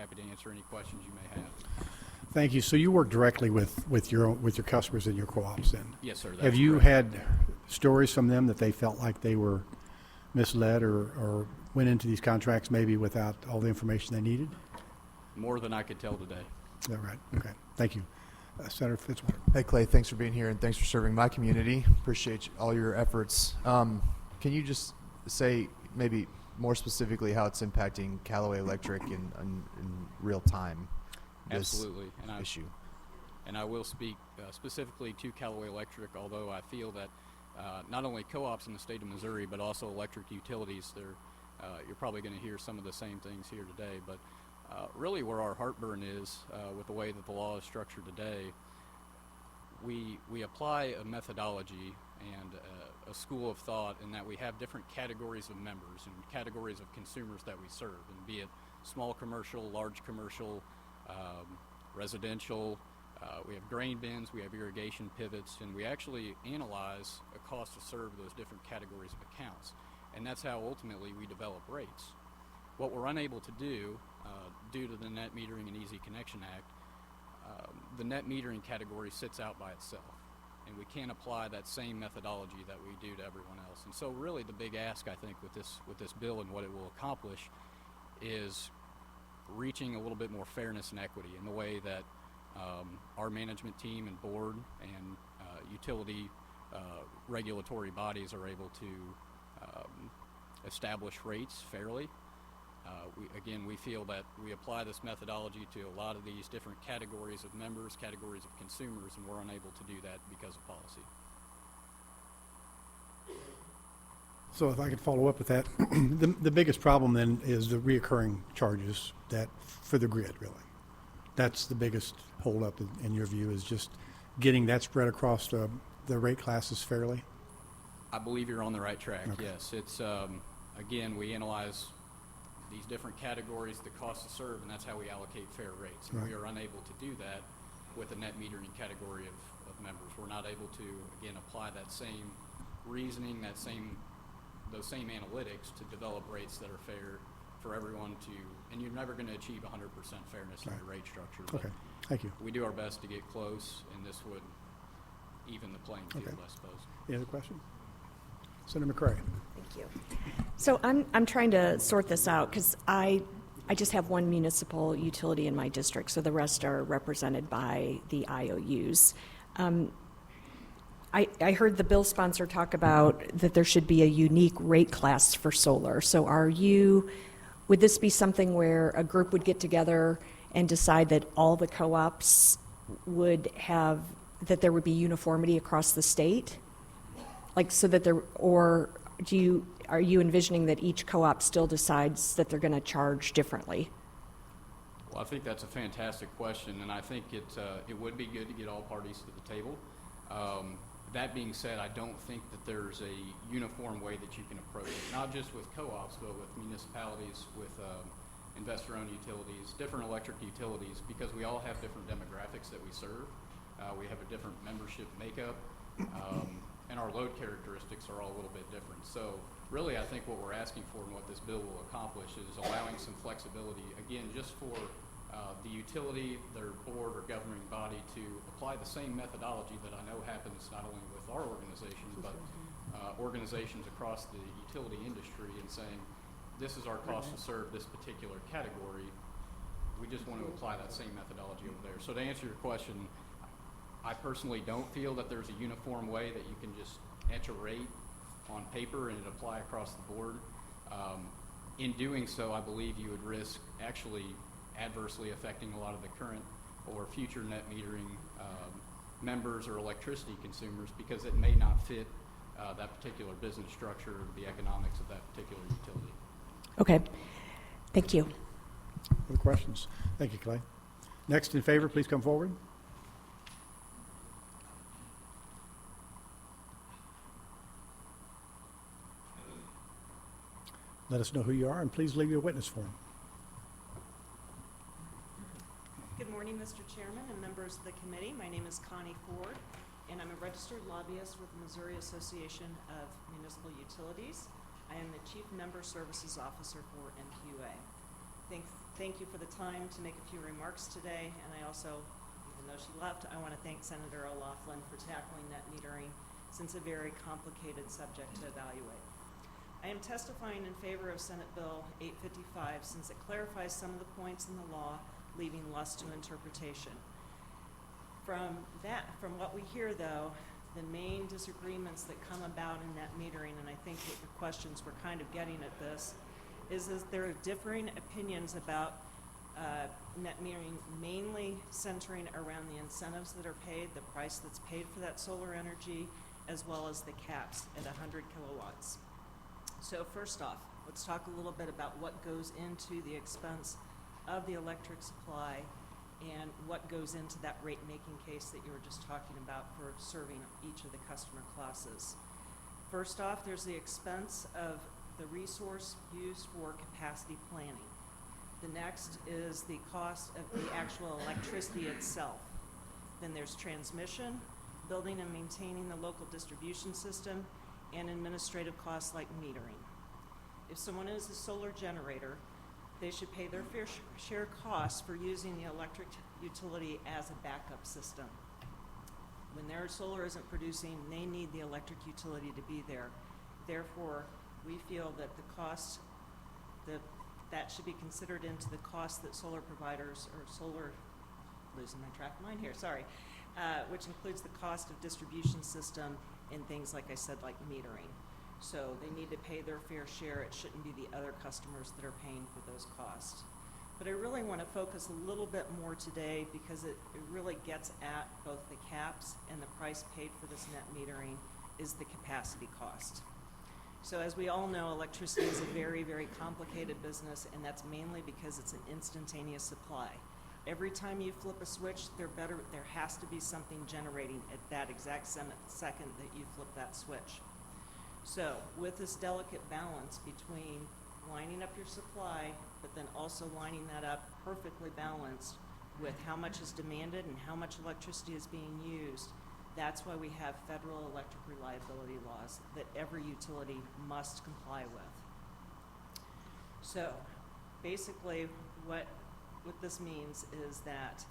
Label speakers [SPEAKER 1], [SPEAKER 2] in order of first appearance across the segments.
[SPEAKER 1] happy to answer any questions you may have.
[SPEAKER 2] Thank you. So you work directly with your customers and your co-ops then?
[SPEAKER 1] Yes, sir.
[SPEAKER 2] Have you had stories from them that they felt like they were misled or went into these contracts maybe without all the information they needed?
[SPEAKER 1] More than I could tell today.
[SPEAKER 2] Is that right? Okay. Thank you. Senator Fitzwater.
[SPEAKER 3] Hey, Clay, thanks for being here and thanks for serving my community. Appreciate all your efforts. Can you just say maybe more specifically how it's impacting Callaway Electric in real time?
[SPEAKER 1] Absolutely.
[SPEAKER 3] Issue.
[SPEAKER 1] And I will speak specifically to Callaway Electric, although I feel that not only co-ops in the state of Missouri, but also electric utilities, you're probably going to hear some of the same things here today. But really where our heartburn is with the way that the law is structured today, we apply a methodology and a school of thought in that we have different categories of members and categories of consumers that we serve, and be it small commercial, large commercial, residential, we have grain bins, we have irrigation pivots, and we actually analyze a cost to serve those different categories of accounts. And that's how ultimately we develop rates. What we're unable to do, due to the Net Metering and Easy Connection Act, the net metering category sits out by itself, and we can't apply that same methodology that we do to everyone else. And so really the big ask, I think, with this bill and what it will accomplish is reaching a little bit more fairness and equity in the way that our management team and board and utility regulatory bodies are able to establish rates fairly. We feel that we apply this methodology to a lot of these different categories of members, categories of consumers, and we're unable to do that because of policy.
[SPEAKER 2] So if I could follow up with that, the biggest problem then is the reoccurring charges that for the grid, really. That's the biggest holdup in your view, is just getting that spread across the rate classes fairly?
[SPEAKER 1] I believe you're on the right track,
[SPEAKER 2] okay.
[SPEAKER 1] Yes. It's, again, we analyze these different categories, the cost to serve, and that's how we allocate fair rates. And
[SPEAKER 2] right.
[SPEAKER 1] we are unable to do that with the net metering category of members. We're not able to, again, apply that same reasoning, those same analytics to develop rates that are fair for everyone and you're never going to achieve 100% fairness
[SPEAKER 2] right.
[SPEAKER 1] in your rate structure.
[SPEAKER 2] Okay, thank you.
[SPEAKER 1] We do our best to get close, and this would even the playing field,
[SPEAKER 2] okay.
[SPEAKER 1] I suppose.
[SPEAKER 2] Any other questions? Senator McCray.
[SPEAKER 4] Thank you. So I'm trying to sort this out because I just have one municipal utility in my district, so the rest are represented by the IOUs. I heard the bill sponsor talk about that there should be a unique rate class for solar. So would this be something where a group would get together and decide that all the co-ops would have, that there would be uniformity across the state? Like so that are you envisioning that each co-op still decides that they're going to charge differently?
[SPEAKER 1] Well, I think that's a fantastic question, and I think it would be good to get all parties to the table. That being said, I don't think that there's a uniform way that you can approach it, not just with co-ops, but with municipalities, with investor-owned utilities, different electric utilities, because we all have different demographics that we serve. We have a different membership makeup, and our load characteristics are all a little bit different. So really, I think what we're asking for and what this bill will accomplish is allowing some flexibility, again, just for the utility, their board or governing body to apply the same methodology that I know happens not only with our organization, but organizations across the utility industry, and saying, this is our cost to serve this particular category. We just want to apply that same methodology over there. So to answer your question, I personally don't feel that there's a uniform way that you can just etch a rate on paper and it apply across the board. In doing so, I believe you would risk actually adversely affecting a lot of the current or future net metering members or electricity consumers, because it may not fit that particular business structure or the economics of that particular utility.
[SPEAKER 4] Okay, thank you.
[SPEAKER 2] Other questions? Thank you, Clay. Next in favor, please come forward. Let us know who you are, and please leave your witness form.
[SPEAKER 5] Good morning, Mr. Chairman and members of the committee. My name is Connie Ford, and I'm a registered lobbyist with the Missouri Association of Municipal Utilities. I am the Chief Member Services Officer for MQA. thank you for the time to make a few remarks today, and I also, even though she left, I want to thank Senator O'Loughlin for tackling net metering, since a very complicated subject to evaluate. I am testifying in favor of Senate Bill 855 since it clarifies some of the points in the law, leaving less to interpretation. From what we hear, though, the main disagreements that come about in net metering, and I think that the questions were kind of getting at this, is there are differing opinions about net metering, mainly centering around the incentives that are paid, the price that's paid for that solar energy, as well as the caps at 100 kilowatts. So first off, let's talk a little bit about what goes into the expense of the electric supply and what goes into that rate-making case that you were just talking about for serving each of the customer classes. First off, there's the expense of the resource used for capacity planning. The next is the cost of the actual electricity itself. Then there's transmission, building and maintaining the local distribution system, and administrative costs like metering. If someone is a solar generator, they should pay their fair share costs for using the electric utility as a backup system. When their solar isn't producing, they need the electric utility to be there. Therefore, we feel that the cost, that should be considered into the cost that solar providers, or solar, losing my track of mind here, sorry, which includes the cost of distribution system and things, like I said, like metering. So they need to pay their fair share. It shouldn't be the other customers that are paying for those costs. But I really want to focus a little bit more today because it really gets at both the caps and the price paid for this net metering is the capacity cost. So as we all know, electricity is a very, very complicated business, and that's mainly because it's an instantaneous supply. Every time you flip a switch, there has to be something generating at that exact second that you flip that switch. So with this delicate balance between lining up your supply, but then also lining that up perfectly balanced with how much is demanded and how much electricity is being used, that's why we have federal electric reliability laws that every utility must comply with. So basically what this means is that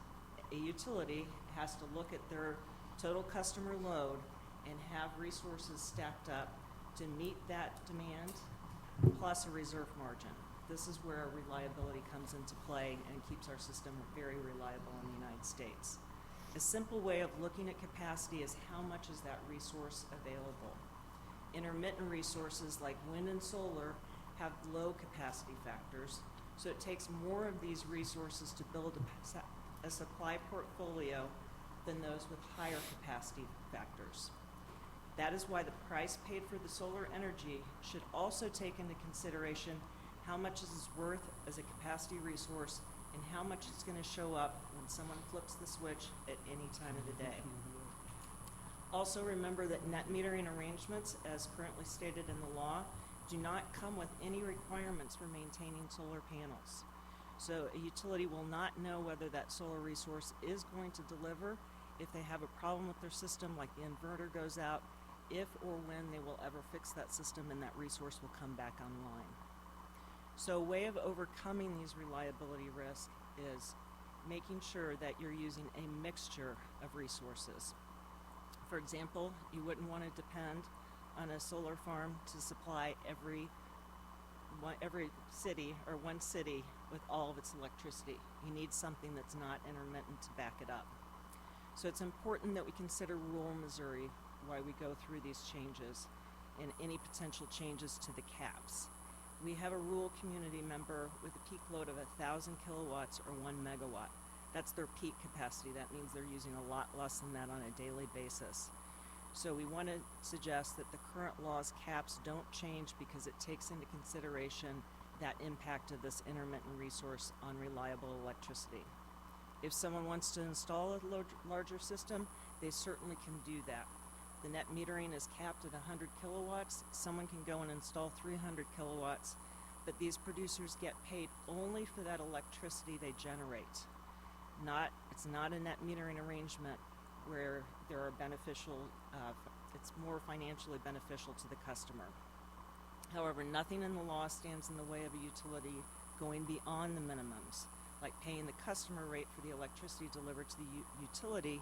[SPEAKER 5] a utility has to look at their total customer load and have resources stacked up to meet that demand plus a reserve margin. This is where reliability comes into play and keeps our system very reliable in the United States. A simple way of looking at capacity is how much is that resource available. Intermittent resources like wind and solar have low capacity factors, so it takes more of these resources to build a supply portfolio than those with higher capacity factors. That is why the price paid for the solar energy should also take into consideration how much is it worth as a capacity resource and how much it's going to show up when someone flips the switch at any time of the day. Also remember that net metering arrangements, as currently stated in the law, do not come with any requirements for maintaining solar panels. So a utility will not know whether that solar resource is going to deliver if they have a problem with their system, like the inverter goes out, if or when they will ever fix that system and that resource will come back online. So a way of overcoming these reliability risks is making sure that you're using a mixture of resources. For example, you wouldn't want to depend on a solar farm to supply every city or one city with all of its electricity. You need something that's not intermittent to back it up. So it's important that we consider rural Missouri while we go through these changes and any potential changes to the caps. We have a rural community member with a peak load of 1,000 kilowatts or 1 megawatt. That's their peak capacity. That means they're using a lot less than that on a daily basis. So we want to suggest that the current law's caps don't change because it takes into consideration that impact of this intermittent resource on reliable electricity. If someone wants to install a larger system, they certainly can do that. The net metering is capped at 100 kilowatts. Someone can go and install 300 kilowatts, but these producers get paid only for that electricity they generate. It's not a net metering arrangement where there are beneficial, it's more financially beneficial to the customer. However, nothing in the law stands in the way of a utility going beyond the minimums, like paying the customer rate for the electricity delivered to the utility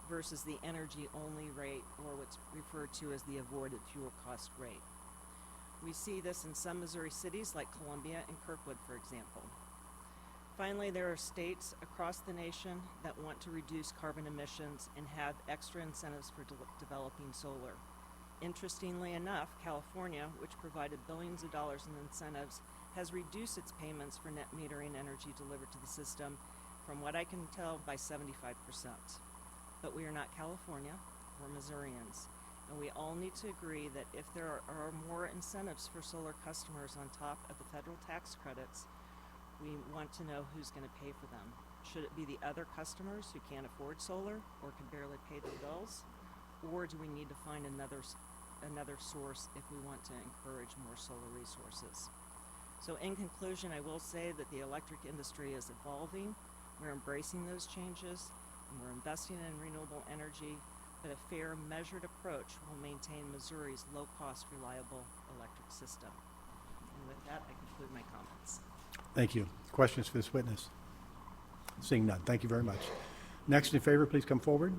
[SPEAKER 5] versus the energy-only rate, or what's referred to as the avoided fuel cost rate. We see this in some Missouri cities like Columbia and Kirkwood, for example. Finally, there are states across the nation that want to reduce carbon emissions and have extra incentives for developing solar. Interestingly enough, California, which provided billions of dollars in incentives, has reduced its payments for net metering energy delivered to the system, from what I can tell, by 75%. But we are not California, we're Missourians, and we all need to agree that if there are more incentives for solar customers on top of the federal tax credits, we want to know who's going to pay for them. Should it be the other customers who can't afford solar or can barely pay their bills? Or do we need to find another source if we want to encourage more solar resources? So in conclusion, I will say that the electric industry is evolving. We're embracing those changes, and we're investing in renewable energy, but a fair, measured approach will maintain Missouri's low-cost, reliable electric system. And with that, I conclude my comments.
[SPEAKER 2] Thank you. Questions for this witness? Seeing none. Thank you very much. Next in favor, please come forward.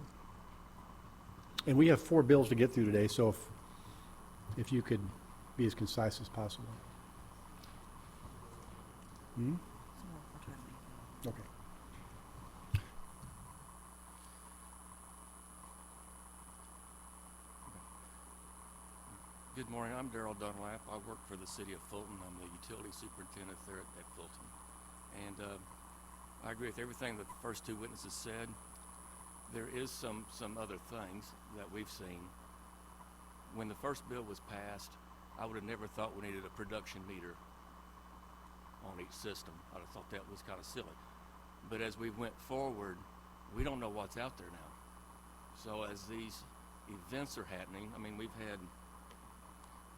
[SPEAKER 2] And we have 4 bills to get through today, so if you could be as concise as possible. Okay.
[SPEAKER 6] Good morning. I'm Darrell Dunlap. I work for the city of Fulton. I'm the utility superintendent there at Fulton. And I agree with everything that the first 2 witnesses said. There is some other things that we've seen. When the first bill was passed, I would have never thought we needed a production meter on each system. I'd have thought that was kind of silly. But as we went forward, we don't know what's out there now. So as these events are happening, I mean, we've had,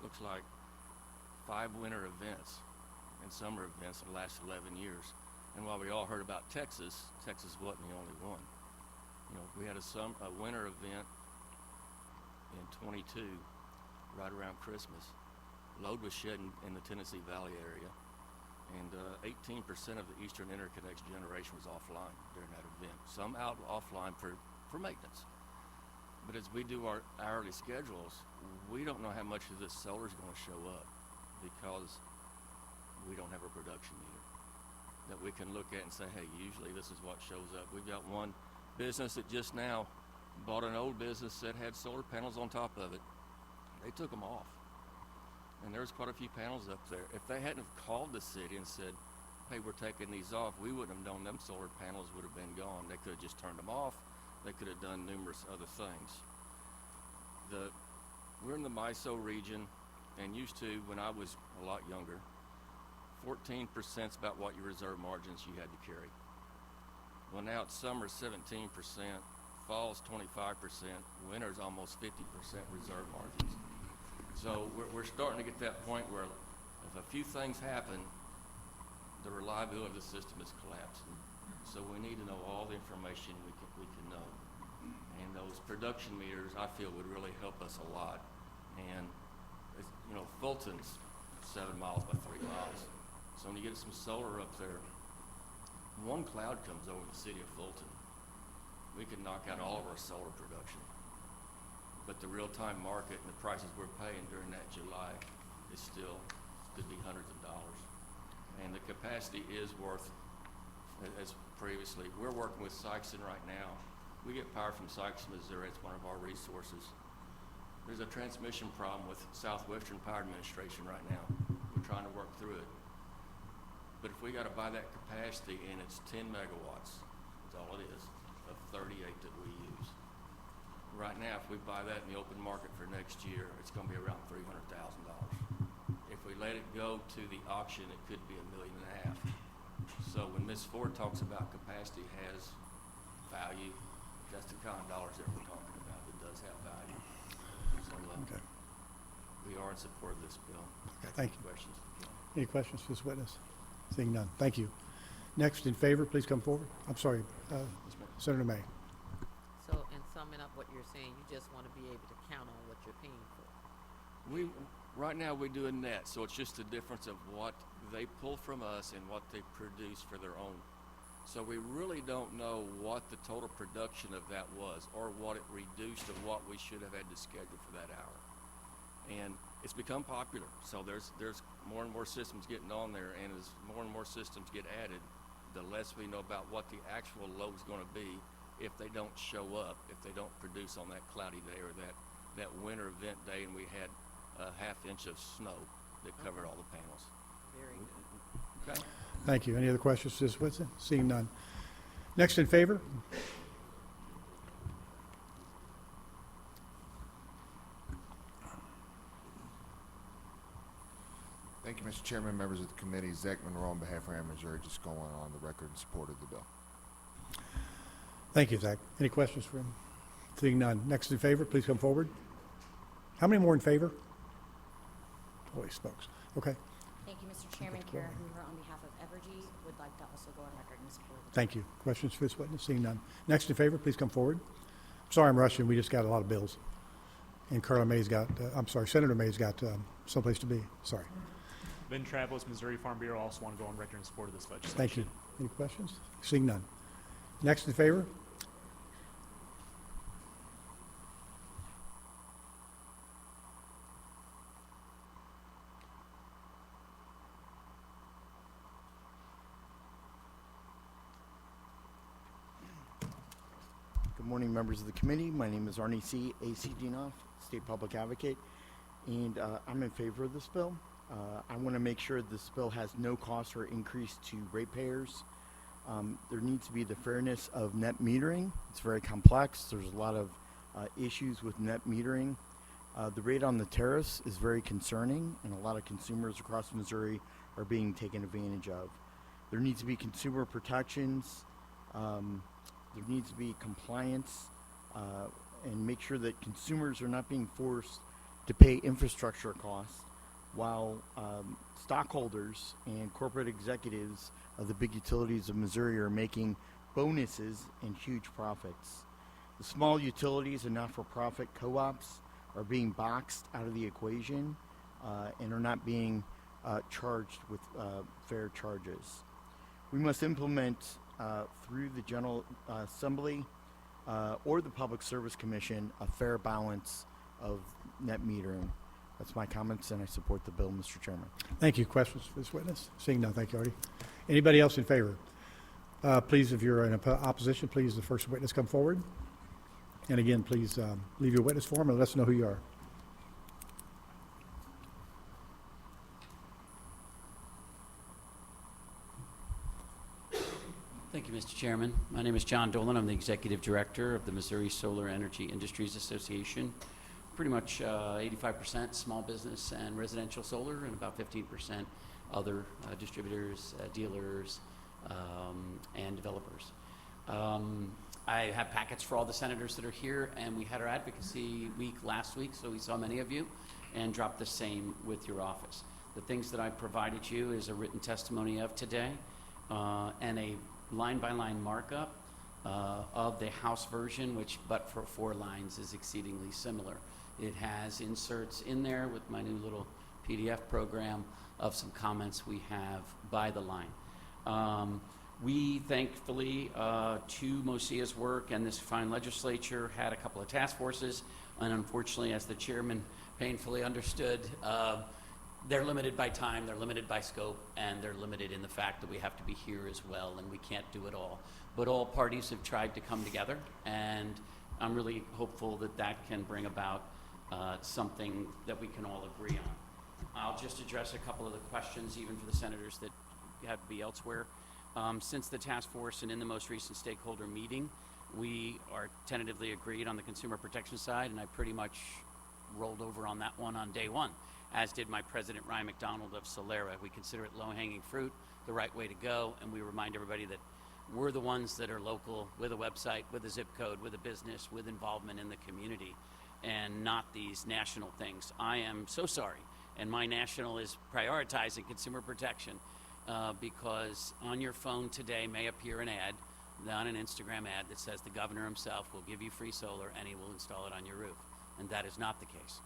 [SPEAKER 6] looks like 5 winter events and summer events in the last 11 years. And while we all heard about Texas, Texas wasn't the only one. You know, we had a winter event in 22, right around Christmas. Load was shed in the Tennessee Valley area, and 18% of the Eastern Interconnects generation was offline during that event. Some out offline for maintenance. But as we do our hourly schedules, we don't know how much of this solar is going to show up because we don't have a production meter that we can look at and say, hey, usually this is what shows up. We've got one business that just now bought an old business that had solar panels on top of it. They took them off. And there's quite a few panels up there. If they hadn't have called the city and said, hey, we're taking these off, we wouldn't have known them solar panels would have been gone. They could have just turned them off. They could have done numerous other things. We're in the MISO region, and used to, when I was a lot younger, 14% is about what your reserve margins you had to carry. Well, now it's summer 17%, fall's 25%, winter's almost 50% reserve margins. So we're starting to get that point where if a few things happen, the reliability of the system is collapsing. So we need to know all the information we can know. And those production meters, I feel, would really help us a lot. And, you know, Fulton's 7 miles by 3 miles. So when you get some solar up there, one cloud comes over the city of Fulton, we can knock out all of our solar production. But the real-time market and the prices we're paying during that July is still, could be hundreds of dollars. And the capacity is worth, as previously, we're working with Sykeston right now. We get power from Sykeston, Missouri. It's one of our resources. There's a transmission problem with Southwestern Power Administration right now. We're trying to work through it. But if we got to buy that capacity, and it's 10 megawatts, that's all it is, of 38 that we use. Right now, if we buy that in the open market for next year, it's going to be around $300,000. If we let it go to the auction, it could be $1.5 million. So when Ms. Ford talks about capacity has value, that's the kind of dollars that we're talking about. It does have value. So
[SPEAKER 2] Okay.
[SPEAKER 6] we are in support of this bill.
[SPEAKER 2] Okay, thank you.
[SPEAKER 6] Questions?
[SPEAKER 2] Any questions for this witness? Seeing none. Thank you. Next in favor, please come forward. I'm sorry, Senator May.
[SPEAKER 7] So in summing up what you're saying, you just want to be able to count on what you're paying for.
[SPEAKER 6] Right now we do a net, so it's just the difference of what they pull from us and what they produce for their own. So we really don't know what the total production of that was, or what it reduced of what we should have had to schedule for that hour. And it's become popular, so there's more and more systems getting on there, and as more and more systems get added, the less we know about what the actual load is going to be if they don't show up, if they don't produce on that cloudy day or that winter event day, and we had a half-inch of snow that covered all the panels.
[SPEAKER 5] Very good.
[SPEAKER 6] Okay.
[SPEAKER 2] Thank you. Any other questions for Ms. Whitson? Seeing none. Next in favor?
[SPEAKER 8] Thank you, Mr. Chairman, members of the committee. Zach Monroe on behalf of Air Missouri, just going on the record in support of the bill.
[SPEAKER 2] Thank you, Zach. Any questions for him? Seeing none. Next in favor, please come forward. How many more in favor? Holy smokes. Okay.
[SPEAKER 9] Thank you, Mr. Chairman. Kara Hoover on behalf of Evergy would like to also go on record in support of the
[SPEAKER 2] Thank you. Questions for this witness? Seeing none. Next in favor, please come forward. Sorry I'm rushing. We just got a lot of bills. And Senator May's got someplace to be. Sorry.
[SPEAKER 10] Ben Travis, Missouri Farm Bureau, also want to go on record in support of this legislation.
[SPEAKER 2] Thank you. Any questions? Seeing none. Next in favor?
[SPEAKER 11] Good morning, members of the committee. My name is Arnie C. A.C. Dinoff, State Public Advocate, and I'm in favor of this bill. I want to make sure this bill has no cost or increase to ratepayers. There needs to be the fairness of net metering. It's very complex. There's a lot of issues with net metering. The rate on the tariffs is very concerning, and a lot of consumers across Missouri are being taken advantage of. There needs to be consumer protections. There needs to be compliance and make sure that consumers are not being forced to pay infrastructure costs while stockholders and corporate executives of the big utilities of Missouri are making bonuses and huge profits. The small utilities and not-for-profit co-ops are being boxed out of the equation and are not being charged with fair charges. We must implement through the General Assembly or the Public Service Commission a fair balance of net metering. That's my comments, and I support the bill, Mr. Chairman.
[SPEAKER 2] Thank you. Questions for this witness? Seeing none. Thank you, Artie. Anybody else in favor? Please, if you're in opposition, please, the first witness come forward. And again, please leave your witness form and let us know who you are.
[SPEAKER 12] Thank you, Mr. Chairman. My name is John Dolan. I'm the Executive Director of the Missouri Solar Energy Industries Association. Pretty much 85% small business and residential solar, and about 15% other distributors, dealers, and developers. I have packets for all the senators that are here, and we had our advocacy week last week, so we saw many of you, and dropped the same with your office. The things that I provided you is a written testimony of today, and a line-by-line markup of the House version, which, but for 4 lines, is exceedingly similar. It has inserts in there with my new little PDF program of some comments we have by the line. We thankfully, to Mosia's work and this fine legislature, had a couple of task forces, and unfortunately, as the chairman painfully understood, they're limited by time, they're limited by scope, and they're limited in the fact that we have to be here as well, and we can't do it all. But all parties have tried to come together, and I'm really hopeful that that can bring about something that we can all agree on. I'll just address a couple of the questions, even for the senators that have to be elsewhere. Since the task force and in the most recent stakeholder meeting, we are tentatively agreed on the consumer protection side, and I pretty much rolled over on that one on day one, as did my president, Ryan McDonald of Solera. We consider it low-hanging fruit, the right way to go, and we remind everybody that we're the ones that are local, with a website, with a zip code, with a business, with involvement in the community, and not these national things. I am so sorry, and my national is prioritizing consumer protection, because on your phone today may appear an ad, on an Instagram ad, that says the governor himself will give you free solar and he will install it on your roof, and that is not the case.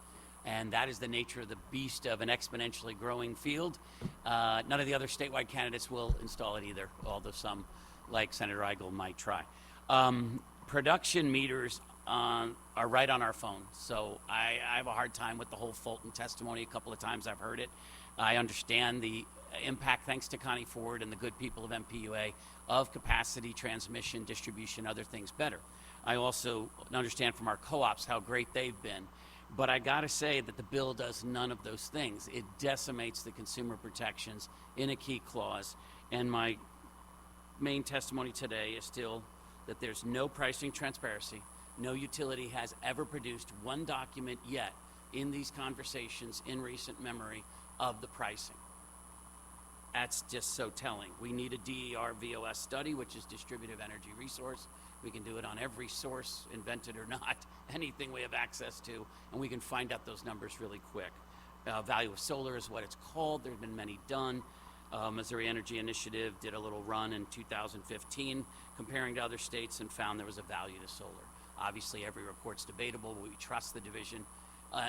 [SPEAKER 12] And that is the nature of the beast of an exponentially growing field. None of the other statewide candidates will install it either, although some, like Senator Eigel, might try. Production meters are right on our phone. So I have a hard time with the whole Fulton testimony. A couple of times I've heard it. I understand the impact, thanks to Connie Ford and the good people of MPUA, of capacity, transmission, distribution, other things better. I also understand from our co-ops how great they've been. But I gotta say that the bill does none of those things. It decimates the consumer protections in a key clause. And my main testimony today is still that there's no pricing transparency. No utility has ever produced one document yet in these conversations in recent memory of the pricing. That's just so telling. We need a DER VOS study, which is distributive energy resource. We can do it on every source, invented or not, anything we have access to, and we can find out those numbers really quick. Value of solar is what it's called. There have been many done. Missouri Energy Initiative did a little run in 2015 comparing to other states and found there was a value to solar. Obviously, every report's debatable, but we trust the division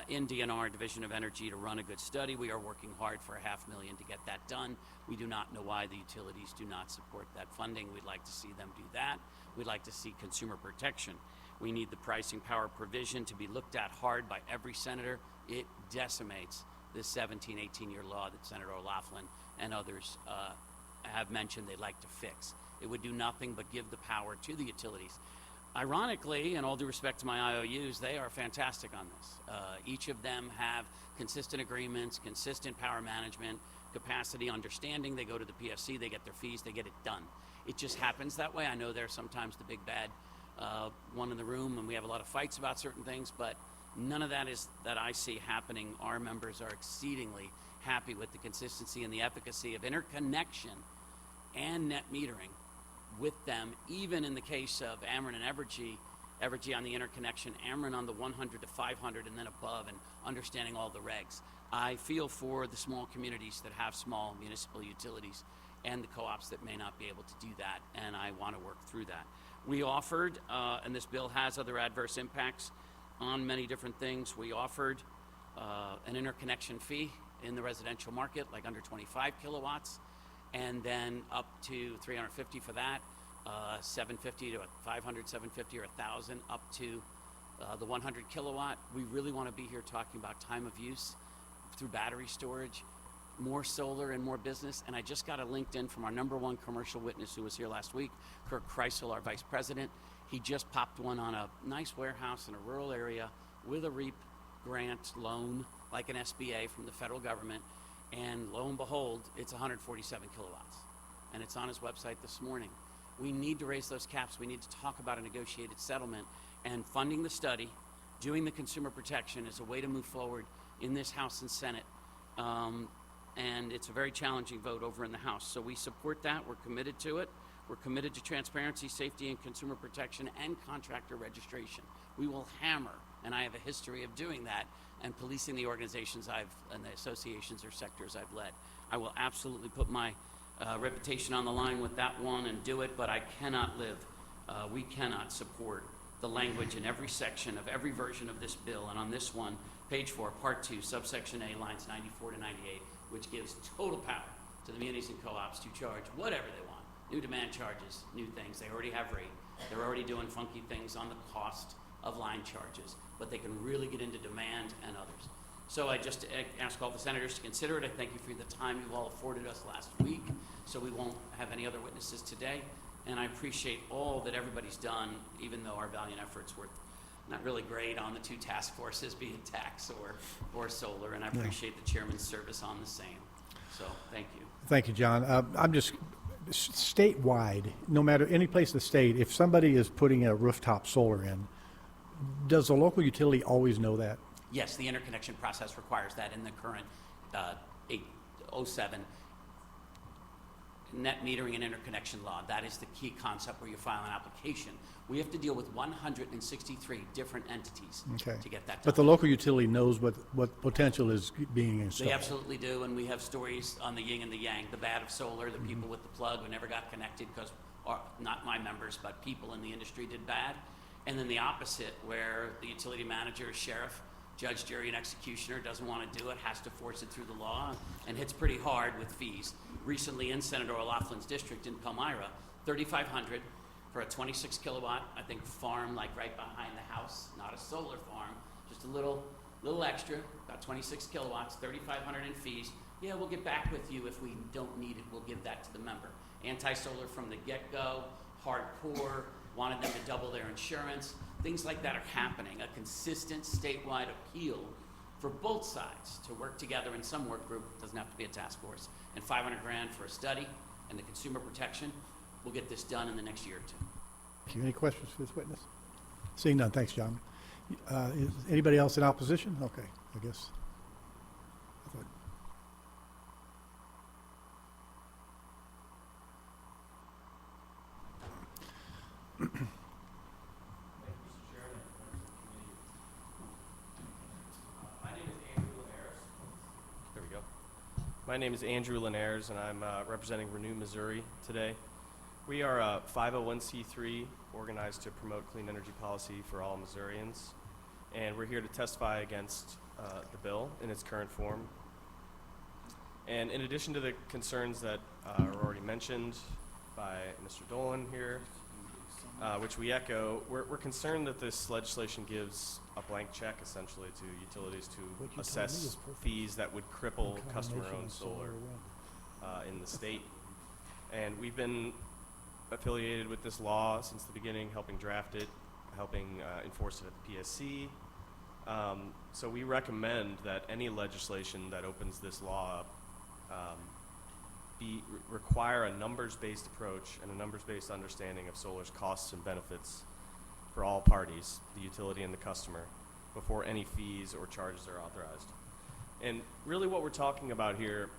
[SPEAKER 12] in DNR, Division of Energy, to run a good study. We are working hard for $500,000 to get that done. We do not know why the utilities do not support that funding. We'd like to see them do that. We'd like to see consumer protection. We need the pricing power provision to be looked at hard by every senator. It decimates this 17, 18-year law that Senator O'Laughlin and others have mentioned they'd like to fix. It would do nothing but give the power to the utilities. Ironically, and all due respect to my IOUs, they are fantastic on this. Each of them have consistent agreements, consistent power management, capacity, understanding. They go to the PSC, they get their fees, they get it done. It just happens that way. I know they're sometimes the big bad one in the room, and we have a lot of fights about certain things, but none of that is that I see happening. Our members are exceedingly happy with the consistency and the efficacy of interconnection and net metering with them, even in the case of Ameren and Evergy on the interconnection, Ameren on the 100 to 500 and then above, and understanding all the regs. I feel for the small communities that have small municipal utilities and the co-ops that may not be able to do that, and I want to work through that. We offered, and this bill has other adverse impacts on many different things, we offered an interconnection fee in the residential market, like under 25 kilowatts, and then up to $350 for that, $750 to $500, $750 or $1,000 up to the 100 kilowatt. We really want to be here talking about time of use through battery storage, more solar and more business. And I just got a LinkedIn from our #1 commercial witness who was here last week, Kirk Kreisel, our vice president. He just popped one on a nice warehouse in a rural area with a REAP grant loan, like an SBA from the federal government. And lo and behold, it's 147 kilowatts. And it's on his website this morning. We need to raise those caps. We need to talk about a negotiated settlement, and funding the study, doing the consumer protection is a way to move forward in this House and Senate. And it's a very challenging vote over in the House. So we support that. We're committed to it. We're committed to transparency, safety, and consumer protection, and contractor registration. We will hammer, and I have a history of doing that, and policing the organizations and the associations or sectors I've led. I will absolutely put my reputation on the line with that one and do it, but I cannot we cannot support the language in every section of every version of this bill, and on this one, page 4, part 2, subsection A, lines 94 to 98, which gives total power to the munis and co-ops to charge whatever they want. New demand charges, new things. They already have rate. They're already doing funky things on the cost of line charges, but they can really get into demand and others. So I just ask all the senators to consider it. I thank you for the time you all afforded us last week, so we won't have any other witnesses today. And I appreciate all that everybody's done, even though our valiant efforts were not really great on the two task forces, be it tax or solar, and I appreciate the chairman's service on the same. So thank you.
[SPEAKER 2] Thank you, John. I'm just statewide, no matter any place in the state, if somebody is putting a rooftop solar in, does the local utility always know that?
[SPEAKER 12] Yes, the interconnection process requires that in the current 807 net metering and interconnection law. That is the key concept where you file an application. We have to deal with 163 different entities to get that done.
[SPEAKER 2] But the local utility knows what potential is being installed.
[SPEAKER 12] They absolutely do, and we have stories on the yin and the yang, the bad of solar, the people with the plug who never got connected because, not my members, but people in the industry did bad. And then the opposite, where the utility manager, sheriff, judge, jury, and executioner doesn't want to do it, has to force it through the law, and hits pretty hard with fees. Recently in Senator O'Loughlin's district in Palmyra, $3,500 for a 26 kilowatt, I think, farm like right behind the house, not a solar farm, just a little extra, about 26 kilowatts, $3,500 in fees. Yeah, we'll get back with you if we don't need it. We'll give that to the member. Anti-solar from the get-go, hardcore, wanted them to double their insurance. Things like that are happening. A consistent statewide appeal for both sides to work together in some work group. Doesn't have to be a task force. And $500,000 for a study and the consumer protection. We'll get this done in the next year or two.
[SPEAKER 2] Thank you. Any questions for this witness? Seeing none, thanks, John. Is anybody else in opposition? Okay, I guess. I thought-
[SPEAKER 13] There we go. My name is Andrew Linares, and I'm representing Renew Missouri today. We are a 501c3 organized to promote clean energy policy for all Missourians, and we're here to testify against the bill in its current form. And in addition to the concerns that are already mentioned by Mr. Dolan here, which we echo, we're concerned that this legislation gives a blank check essentially to utilities to assess fees that would cripple customer-owned solar in the state. And we've been affiliated with this law since the beginning, helping draft it, helping enforce it at the PSC. So we recommend that any legislation that opens this law up require a numbers-based approach and a numbers-based understanding of solar's costs and benefits for all parties, the utility and the customer, before any fees or charges are authorized. And really what we're talking about here,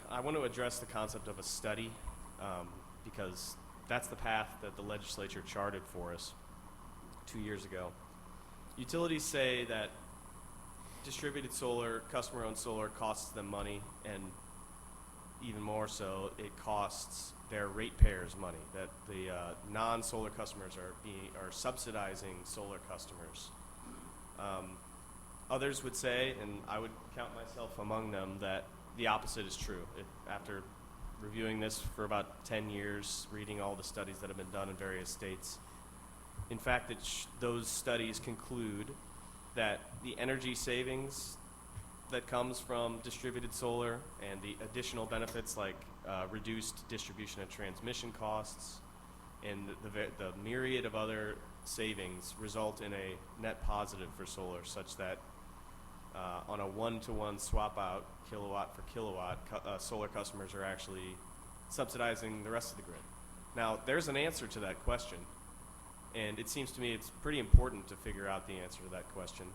[SPEAKER 13] I want to address the concept of a study because that's the path that the legislature charted for us 2 years ago. Utilities say that distributed solar, customer-owned solar costs them money, and even more so, it costs their ratepayers money, that the non-solar customers are subsidizing solar customers. Others would say, and I would count myself among them, that the opposite is true. After reviewing this for about 10 years, reading all the studies that have been done in various states, in fact, those studies conclude that the energy savings that comes from distributed solar and the additional benefits like reduced distribution and transmission costs and the myriad of other savings result in a net positive for solar, such that on a one-to-one swap out, kilowatt for kilowatt, solar customers are actually subsidizing the rest of the grid. Now, there's an answer to that question, and it seems to me it's pretty important to figure out the answer to that question.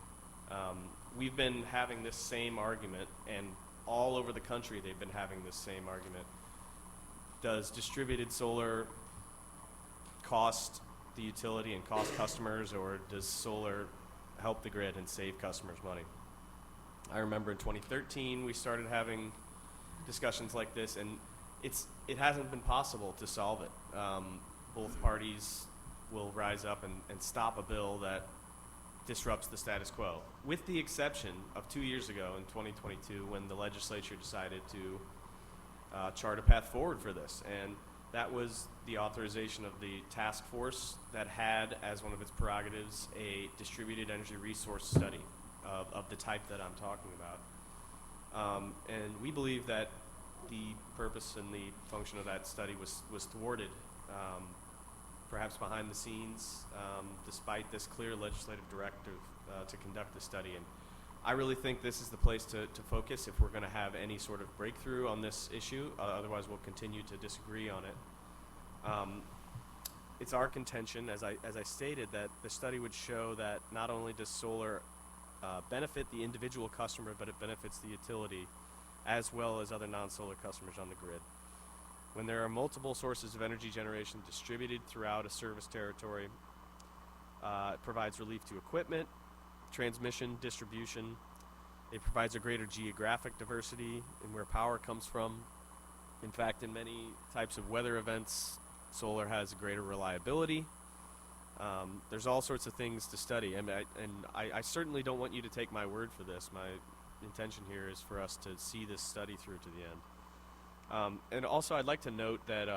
[SPEAKER 13] We've been having this same argument, and all over the country they've been having this same argument. Does distributed solar cost the utility and cost customers, or does solar help the grid and save customers money? I remember in 2013 we started having discussions like this, and it hasn't been possible to solve it. Both parties will rise up and stop a bill that disrupts the status quo, with the exception of 2 years ago in 2022 when the legislature decided to chart a path forward for this. And that was the authorization of the task force that had as one of its prerogatives a distributed energy resource study of the type that I'm talking about. And we believe that the purpose and the function of that study was thwarted, perhaps behind the scenes, despite this clear legislative directive to conduct the study. And I really think this is the place to focus if we're going to have any sort of breakthrough on this issue. Otherwise, we'll continue to disagree on it. It's our contention, as I stated, that the study would show that not only does solar benefit the individual customer, but it benefits the utility as well as other non-solar customers on the grid. When there are multiple sources of energy generation distributed throughout a service territory, it provides relief to equipment, transmission, distribution. It provides a greater geographic diversity in where power comes from. In fact, in many types of weather events, solar has greater reliability. There's all sorts of things to study, and I certainly don't want you to take my word for this. My intention here is for us to see this study through to the end. And also, I'd like to note that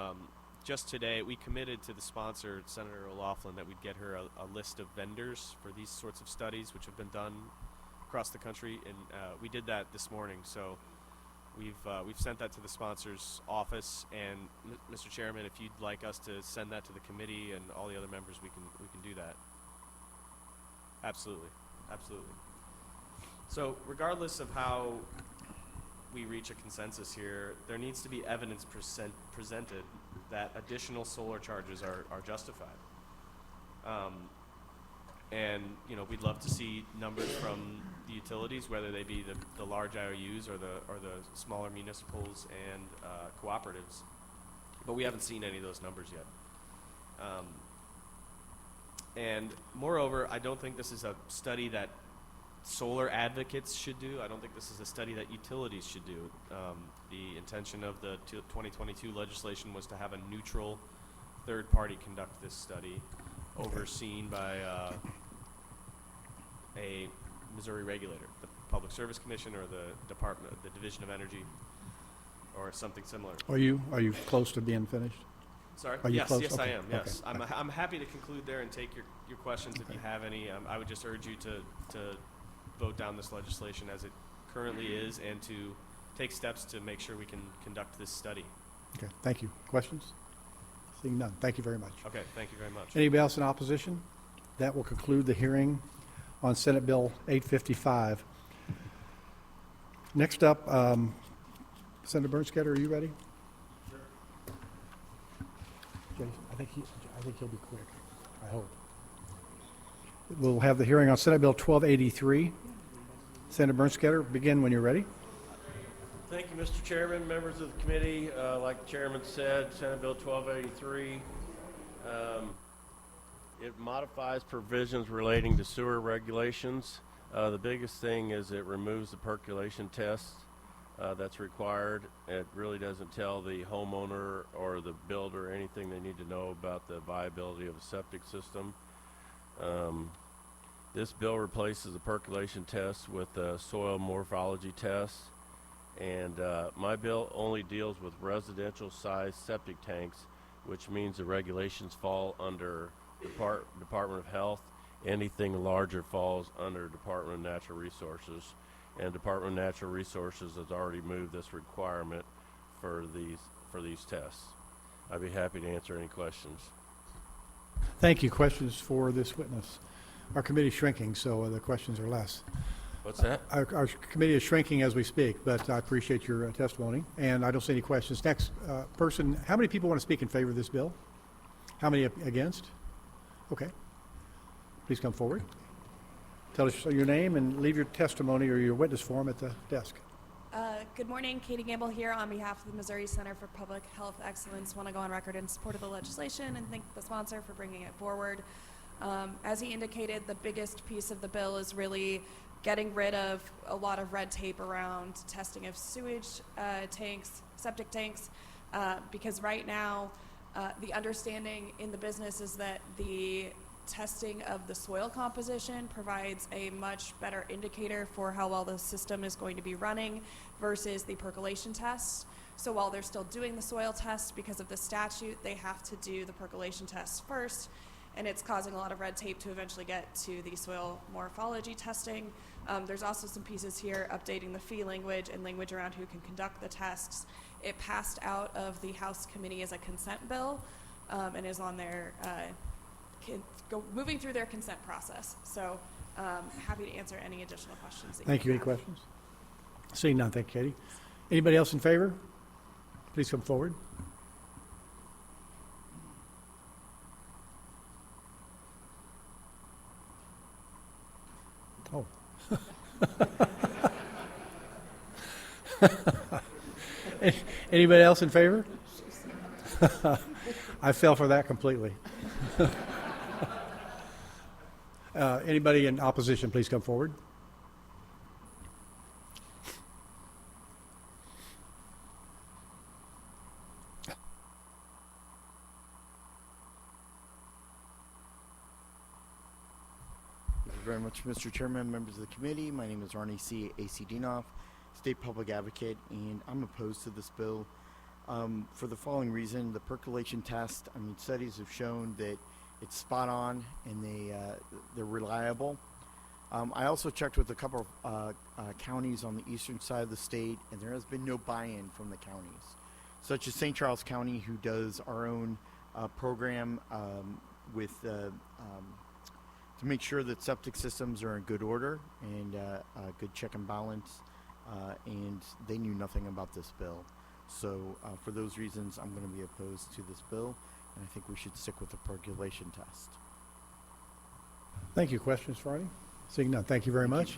[SPEAKER 13] just today we committed to the sponsor, Senator O'Loughlin, that we'd get her a list of vendors for these sorts of studies, which have been done across the country, and we did that this morning. So we've sent that to the sponsor's office, and Mr. Chairman, if you'd like us to send that to the committee and all the other members, we can do that. Absolutely, absolutely. So regardless of how we reach a consensus here, there needs to be evidence presented that additional solar charges are justified. And we'd love to see numbers from the utilities, whether they be the large IOUs or the smaller municipals and cooperatives. But we haven't seen any of those numbers yet. And moreover, I don't think this is a study that solar advocates should do. I don't think this is a study that utilities should do. The intention of the 2022 legislation was to have a neutral third party conduct this study, overseen by a Missouri regulator, the Public Service Commission or the Division of Energy, or something similar.
[SPEAKER 2] Are you close to being finished?
[SPEAKER 13] Sorry?
[SPEAKER 2] Are you
[SPEAKER 13] Yes,
[SPEAKER 2] close?
[SPEAKER 13] yes,
[SPEAKER 2] Okay.
[SPEAKER 13] I am. Yes,
[SPEAKER 2] Okay.
[SPEAKER 13] I'm happy to conclude there and take your questions if you have any. I would just urge you to vote down this legislation as it currently is, and to take steps to make sure we can conduct this study.
[SPEAKER 2] Okay, thank you. Questions? Seeing none. Thank you very much.
[SPEAKER 13] Okay, thank you very much.
[SPEAKER 2] Anybody else in opposition? That will conclude the hearing on Senate Bill 855. Next up, Senator Bernskoetter, are you ready? Sure. I think he'll be quick. I hope. We'll have the hearing on Senate Bill 1283. Senator Bernskoetter, begin when you're ready.
[SPEAKER 14] Thank you, Mr. Chairman, members of the committee. Like the chairman said, Senate Bill 1283, it modifies provisions relating to sewer regulations. The biggest thing is it removes the percolation test that's required. It really doesn't tell the homeowner or the builder anything they need to know about the viability of a septic system. This bill replaces the percolation test with a soil morphology test, and my bill only deals with residential sized septic tanks, which means the regulations fall under Department of Health. Anything larger falls under Department of Natural Resources, and Department of Natural Resources has already moved this requirement for these tests. I'd be happy to answer any questions.
[SPEAKER 2] Thank you. Questions for this witness? Our committee is shrinking, so the questions are less.
[SPEAKER 6] What's that?
[SPEAKER 2] Our committee is shrinking as we speak, but I appreciate your testimony, and I don't see any questions. Next person, how many people want to speak in favor of this bill? How many against? Okay. Please come forward. Tell us your name and leave your testimony or your witness form at the desk.
[SPEAKER 15] Good morning, Katie Gamble here on behalf of the Missouri Center for Public Health Excellence. Want to go on record in support of the legislation and thank the sponsor for bringing it forward. As he indicated, the biggest piece of the bill is really getting rid of a lot of red tape around testing of sewage tanks, septic tanks, because right now the understanding in the business is that the testing of the soil composition provides a much better indicator for how well the system is going to be running versus the percolation tests. So while they're still doing the soil test, because of the statute, they have to do the percolation tests first, and it's causing a lot of red tape to eventually get to the soil morphology testing. There's also some pieces here updating the fee language and language around who can conduct the tests. It passed out of the House committee as a consent bill and is on their moving through their consent process. So happy to answer any additional questions.
[SPEAKER 2] Thank you. Any questions? Seeing none. Thank you, Katie. Anybody else in favor? Please come forward. Oh. Anybody else in favor? I fell for that completely. Anybody in opposition, please come forward.
[SPEAKER 11] you very much, Mr. Chairman, members of the committee. My name is Arnie C. A.C. Dinoff, State Public Advocate, and I'm opposed to this bill for the following reason. The percolation test, studies have shown that it's spot on and they're reliable. I also checked with a couple of counties on the eastern side of the state, and there has been no buy-in from the counties, such as St. Charles County, who does our own program with to make sure that septic systems are in good order and good check and balance, and they knew nothing about this bill. So for those reasons, I'm going to be opposed to this bill, and I think we should stick with the percolation test.
[SPEAKER 2] Thank you. Questions for Arnie? Seeing none, thank you very much.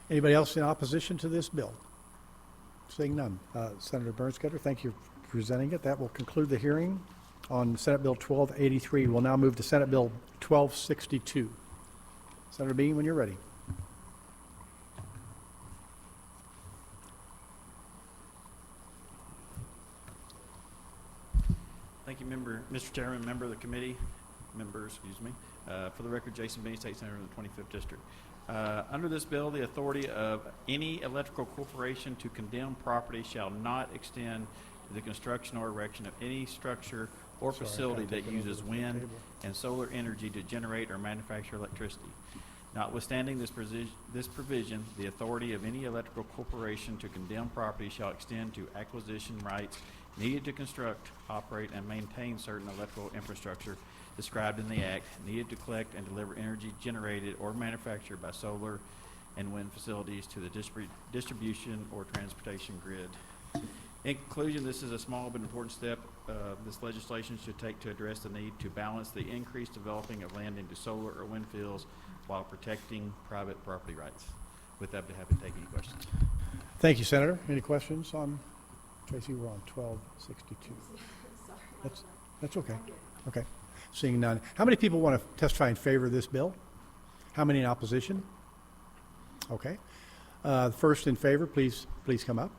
[SPEAKER 2] Anybody else in opposition to this bill? Seeing none. Senator Bernskoetter, thank you for presenting it. That will conclude the hearing on Senate Bill 1283. We'll now move to Senate Bill 1262. Senator Bean, when you're ready.
[SPEAKER 16] Thank you, Mr. Chairman, member of the committee, for the record, Jason Bean, State Senator of the 25th District. Under this bill, the authority of any electrical corporation to condemn property shall not extend to the construction or erection of any structure or facility that uses wind and solar energy to generate or manufacture electricity. Notwithstanding this provision, the authority of any electrical corporation to condemn property shall extend to acquisition rights needed to construct, operate, and maintain certain electrical infrastructure described in the Act, needed to collect and deliver energy generated or manufactured by solar and wind facilities to the distribution or transportation grid. In conclusion, this is a small but important step this legislation should take to address the need to balance the increased developing of land into solar or wind fields while protecting private property rights. With that, I'd be happy to take any questions.
[SPEAKER 2] Thank you, Senator. Any questions on, Tracy, we're on 1262. That's okay. Okay. Seeing none. How many people want to testify in favor of this bill? How many in opposition? Okay. First in favor, please come up.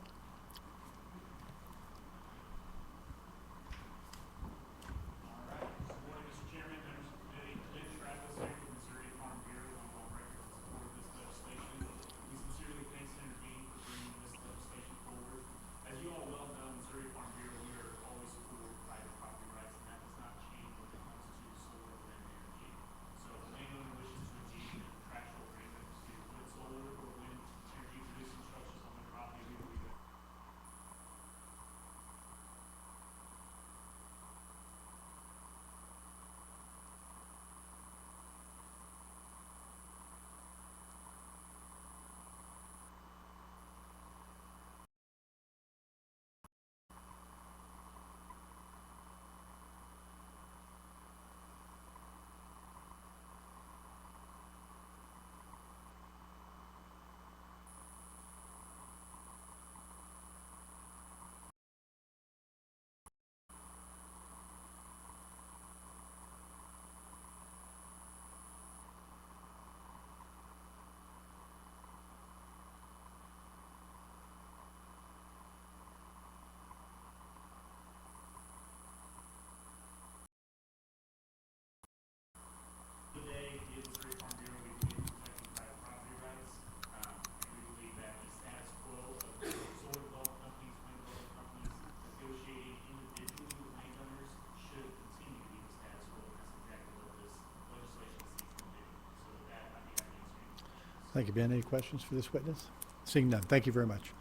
[SPEAKER 2] Thank you, Ben. Any questions for this witness? Seeing none. Thank you very much.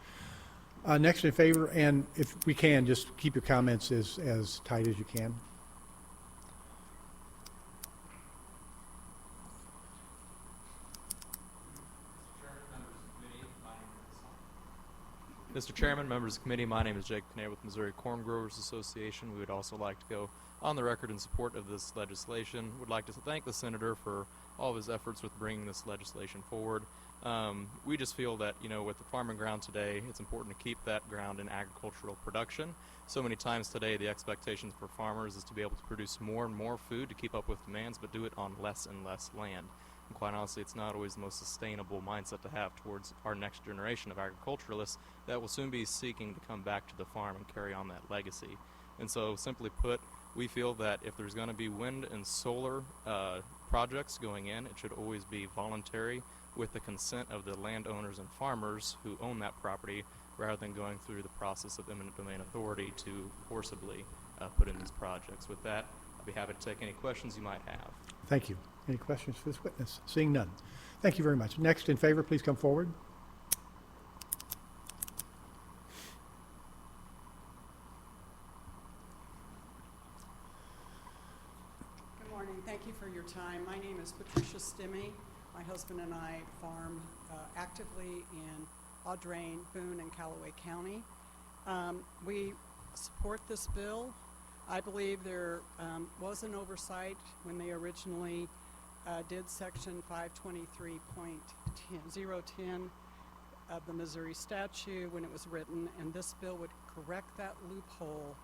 [SPEAKER 2] Next in favor, and if we can, just keep your comments as tight as you can.
[SPEAKER 17] Mr. Chairman, members of the committee, my name is Jake Panay with Missouri Corn Growers Association. We would also like to go on the record in support of this legislation. Would like to thank the senator for all of his efforts with bringing this legislation forward. We just feel that, with the farming ground today, it's important to keep that ground in agricultural production. So many times today, the expectations for farmers is to be able to produce more and more food to keep up with demands, but do it on less and less land. And quite honestly, it's not always the most sustainable mindset to have towards our next generation of agriculturalists that will soon be seeking to come back to the farm and carry on that legacy. And so, simply put, We feel that if there's going to be wind and solar projects going in, it should always be voluntary with the consent of the landowners and farmers who own that property, rather than going through the process of eminent domain authority to forcibly put in these projects. With that, I'll be happy to take any questions you might have.
[SPEAKER 2] Thank you. Any questions for this witness? Seeing none. Thank you very much. Next in favor, please come forward.
[SPEAKER 18] Good morning. Thank you for your time. My name is Patricia Stimmy. My husband and I farm actively in Audrain, Boone, and Callaway County. We support this bill. I believe there was an oversight when they originally did Section 523.010 of the Missouri statute when it was written, and this bill would correct that loophole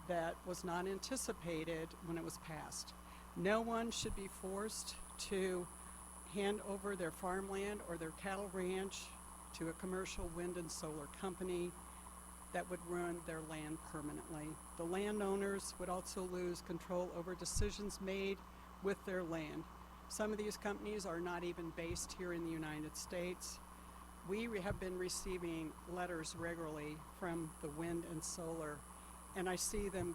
[SPEAKER 18] that was not anticipated when it was passed. No one should be forced to hand over their farmland or their cattle ranch to a commercial wind and solar company that would ruin their land permanently. The landowners would also lose control over decisions made with their land. Some of these companies are not even based here in the United States. We have been receiving letters regularly from the wind and solar, and I see them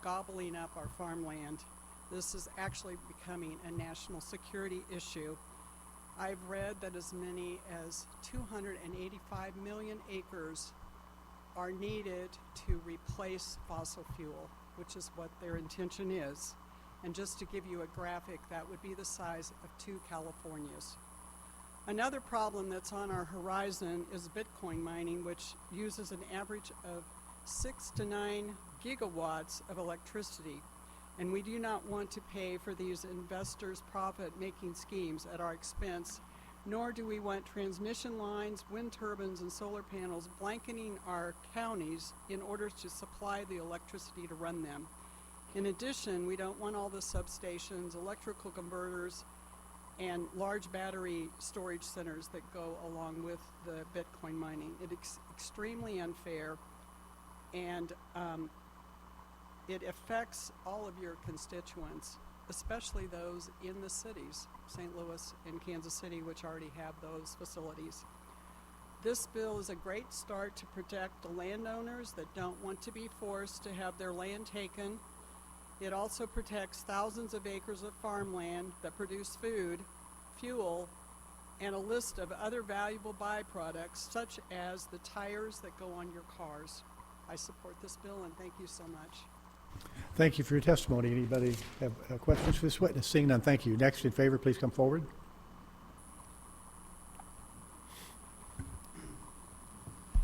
[SPEAKER 18] gobbling up our farmland. This is actually becoming a national security issue. I've read that as many as 285 million acres are needed to replace fossil fuel, which is what their intention is. And just to give you a graphic, that would be the size of 2 Californias. Another problem that's on our horizon is Bitcoin mining, which uses an average of 6 to 9 gigawatts of electricity. And we do not want to pay for these investors' profit-making schemes at our expense, nor do we want transmission lines, wind turbines, and solar panels blanketing our counties in order to supply the electricity to run them. In addition, we don't want all the substations, electrical converters, and large battery storage centers that go along with the Bitcoin mining. It's extremely unfair, and it affects all of your constituents, especially those in the cities, St. Louis and Kansas City, which already have those facilities. This bill is a great start to protect the landowners that don't want to be forced to have their land taken. It also protects thousands of acres of farmland that produce food, fuel, and a list of other valuable byproducts, such as the tires that go on your cars. I support this bill, and thank you so much.
[SPEAKER 2] Thank you for your testimony. Anybody have questions for this witness? Seeing none, thank you. Next in favor, please come forward.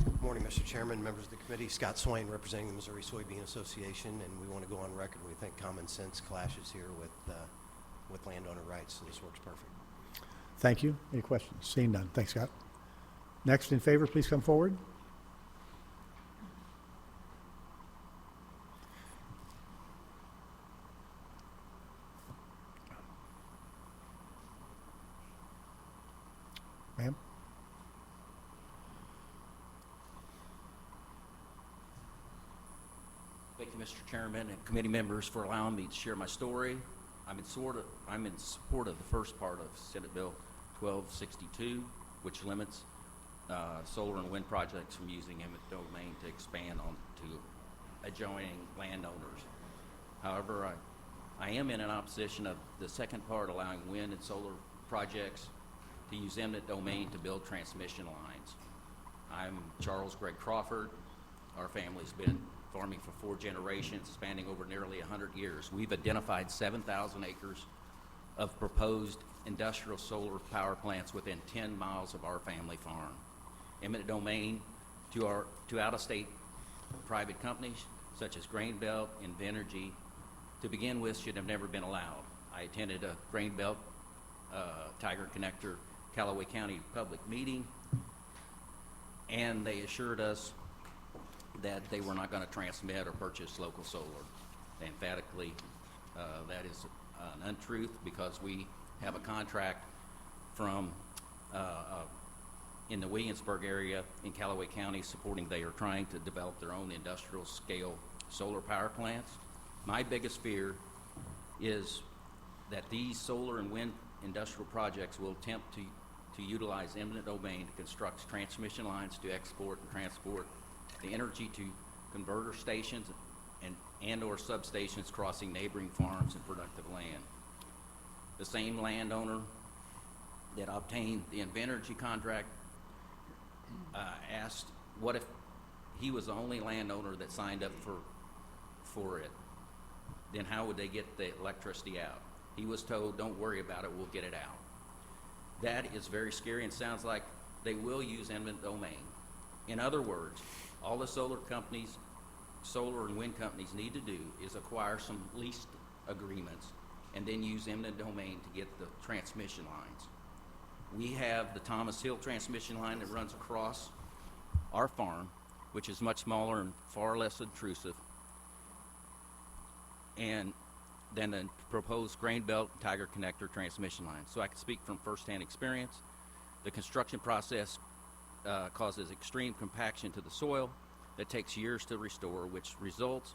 [SPEAKER 19] Good morning, Mr. Chairman, members of the committee. Scott Swain, representing the Missouri Soybean Association, and we want to go on record. We think common sense clashes here with landowner rights, so this works perfect.
[SPEAKER 2] Thank you. Any questions? Seeing none. Thanks, Scott. Next in favor, please come forward. Ma'am?
[SPEAKER 12] Thank you, Mr. Chairman and committee members, for allowing me to share my story. I'm in support of the first part of Senate Bill 1262, which limits solar and wind projects from using eminent domain to expand onto adjoining landowners. However, I am in an opposition of the second part, allowing wind and solar projects to use eminent domain to build transmission lines. I'm Charles Greg Crawford. Our family's been farming for 4 generations, spanning over nearly 100 years. We've identified 7,000 acres of proposed industrial solar power plants within 10 miles of our family farm. Eminent domain to out-of-state private companies such as Grain Belt and Venergy, to begin with, should have never been allowed. I attended a Grain Belt Tiger Connector Callaway County public meeting, and they assured us that they were not going to transmit or purchase local solar. Emphatically, that is an untruth, because we have a contract from in the Williamsburg area in Callaway County supporting they are trying to develop their own industrial scale solar power plants. My biggest fear is that these solar and wind industrial projects will attempt to utilize eminent domain to construct transmission lines to export and transport the energy to converter stations and/or substations crossing neighboring farms and productive land. The same landowner that obtained the Invenergy contract asked what if he was the only landowner that signed up for it. Then how would they get the electricity out? He was told, don't worry about it, we'll get it out. That is very scary and sounds like they will use eminent domain. In other words, all the solar and wind companies need to do is acquire some lease agreements and then use eminent domain to get the transmission lines. We have the Thomas Hill transmission line that runs across our farm, which is much smaller and far less intrusive, and then the proposed Grain Belt and Tiger Connector transmission line. So I can speak from firsthand experience. The construction process causes extreme compaction to the soil that takes years to restore, which results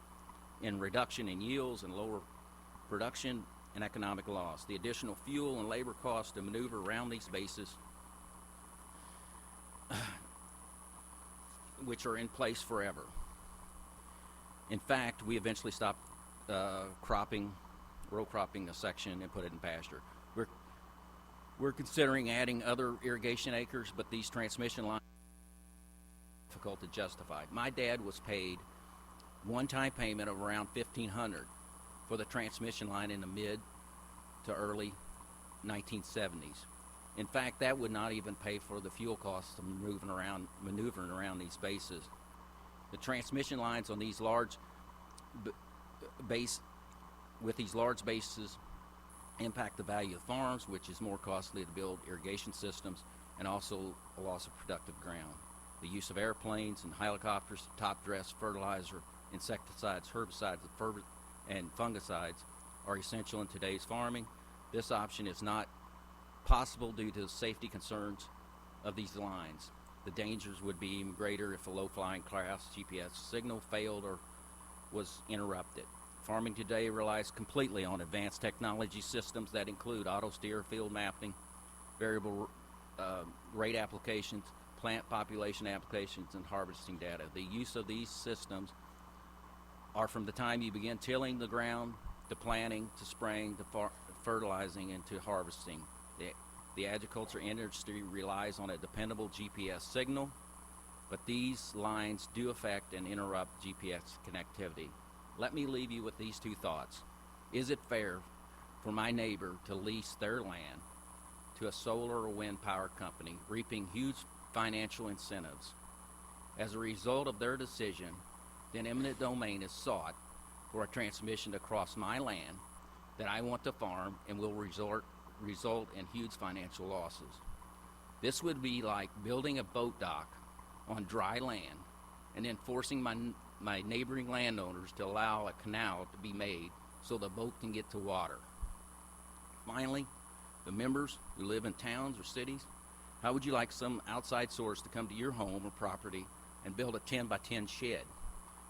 [SPEAKER 12] in reduction in yields and lower production and economic loss. The additional fuel and labor costs to maneuver around these bases, which are in place forever. In fact, we eventually stopped row cropping the section and put it in pasture. We're considering adding other irrigation acres, but these transmission lines are difficult to justify. My dad was paid one-time payment of around $1,500 for the transmission line in the mid to early 1970s. In fact, that would not even pay for the fuel costs of maneuvering around these bases. The transmission lines on these large bases impact the value of farms, which is more costly to build irrigation systems, and also a loss of productive ground. The use of airplanes and helicopters to top dress fertilizer, insecticides, herbicides, and fungicides are essential in today's farming. This option is not possible due to the safety concerns of these lines. The dangers would be even greater if a low-flying class GPS signal failed or was interrupted. Farming today relies completely on advanced technology systems that include auto-steer, field mapping, variable rate applications, plant population applications, and harvesting data. The use of these systems are from the time you begin tilling the ground, to planting, to spraying, to fertilizing, and to harvesting. The agriculture industry relies on a dependable GPS signal, but these lines do affect and interrupt GPS connectivity. Let me leave you with these two thoughts. Is it fair for my neighbor to lease their land to a solar or wind power company, reaping huge financial incentives? As a result of their decision, then eminent domain is sought for a transmission to cross my land that I want to farm and will result in huge financial losses. This would be like building a boat dock on dry land and then forcing my neighboring landowners to allow a canal to be made so the boat can get to water. Finally, the members who live in towns or cities, how would you like some outside source to come to your home or property and build a 10 by 10 shed?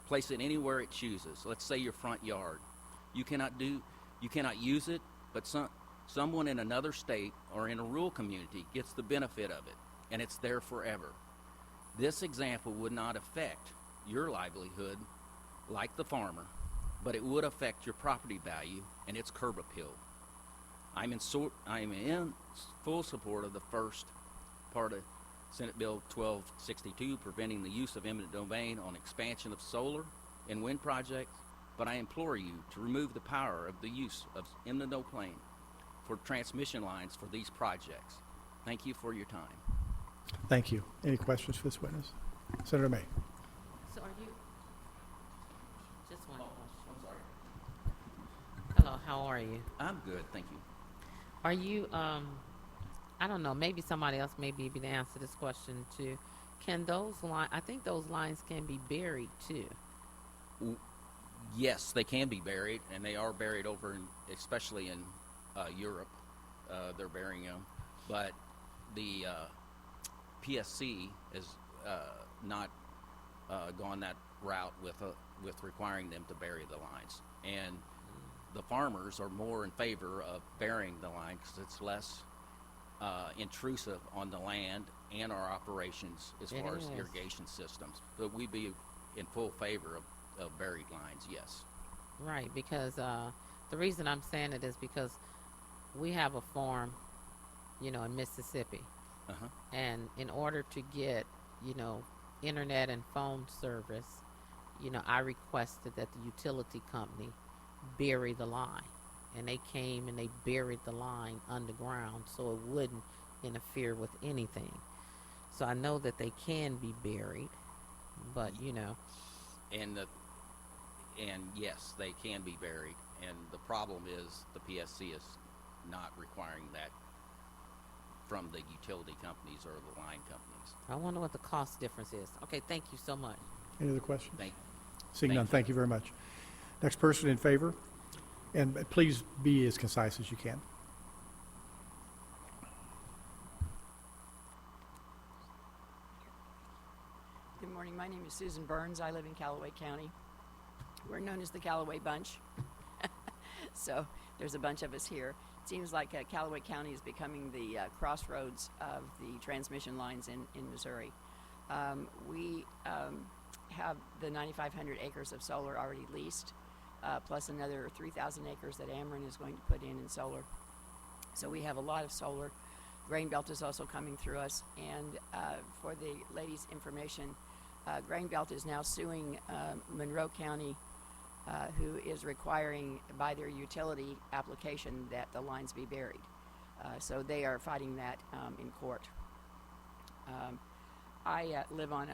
[SPEAKER 12] Place it anywhere it chooses. Let's say your front yard. You cannot use it, but someone in another state or in a rural community gets the benefit of it, and it's there forever. This example would not affect your livelihood like the farmer, but it would affect your property value and its curb appeal. I'm in full support of the first part of Senate Bill 1262, preventing the use of eminent domain on expansion of solar and wind projects, but I implore you to remove the power of the use of eminent domain for transmission lines for these projects. Thank you for your time.
[SPEAKER 2] Thank you. Any questions for this witness? Senator May.
[SPEAKER 7] So are you, just one question.
[SPEAKER 12] I'm sorry.
[SPEAKER 7] Hello, how are you?
[SPEAKER 12] I'm good, thank you.
[SPEAKER 7] Are you, I don't know, maybe somebody else may be able to answer this question too. Can those lines, I think those lines can be buried too.
[SPEAKER 12] Yes, they can be buried, and they are buried over especially in Europe. They're burying them, but the PSC has not gone that route with
[SPEAKER 20] with requiring them to bury the lines. And the farmers are more in favor of burying the line because it's less intrusive on the land and our operations as
[SPEAKER 7] It
[SPEAKER 20] far as
[SPEAKER 7] is.
[SPEAKER 20] irrigation systems. But we'd be in full favor of buried lines, yes.
[SPEAKER 7] Right, because the reason I'm saying it is because we have a farm, you know, in Mississippi.
[SPEAKER 20] Uh-huh.
[SPEAKER 7] And in order to get, you know, internet and phone service, you know, I requested that the utility company bury the line. And they came and they buried the line underground so it wouldn't interfere with anything. So I know that they can be buried, but, you know.
[SPEAKER 20] And yes, they can be buried. And the problem is the PSC is not requiring that from the utility companies or the line companies.
[SPEAKER 7] I wonder what the cost difference is. Okay, thank you so much.
[SPEAKER 2] Any other questions?
[SPEAKER 20] Thank
[SPEAKER 2] Seeing none, thank you very much. Next person in favor, and please be as concise as you can.
[SPEAKER 21] Good morning. My name is Susan Burns. I live in Callaway County. We're known as the Callaway Bunch. So there's a bunch of us here. It seems like Callaway County is becoming the crossroads of the transmission lines in Missouri. We have the 9,500 acres of solar already leased, plus another 3,000 acres that Ameren is going to put in solar. So we have a lot of solar. Grain Belt is also coming through us. And for the ladies' information, Grain Belt is now suing Monroe County, who is requiring by their utility application that the lines be buried. So they are fighting that in court. I live on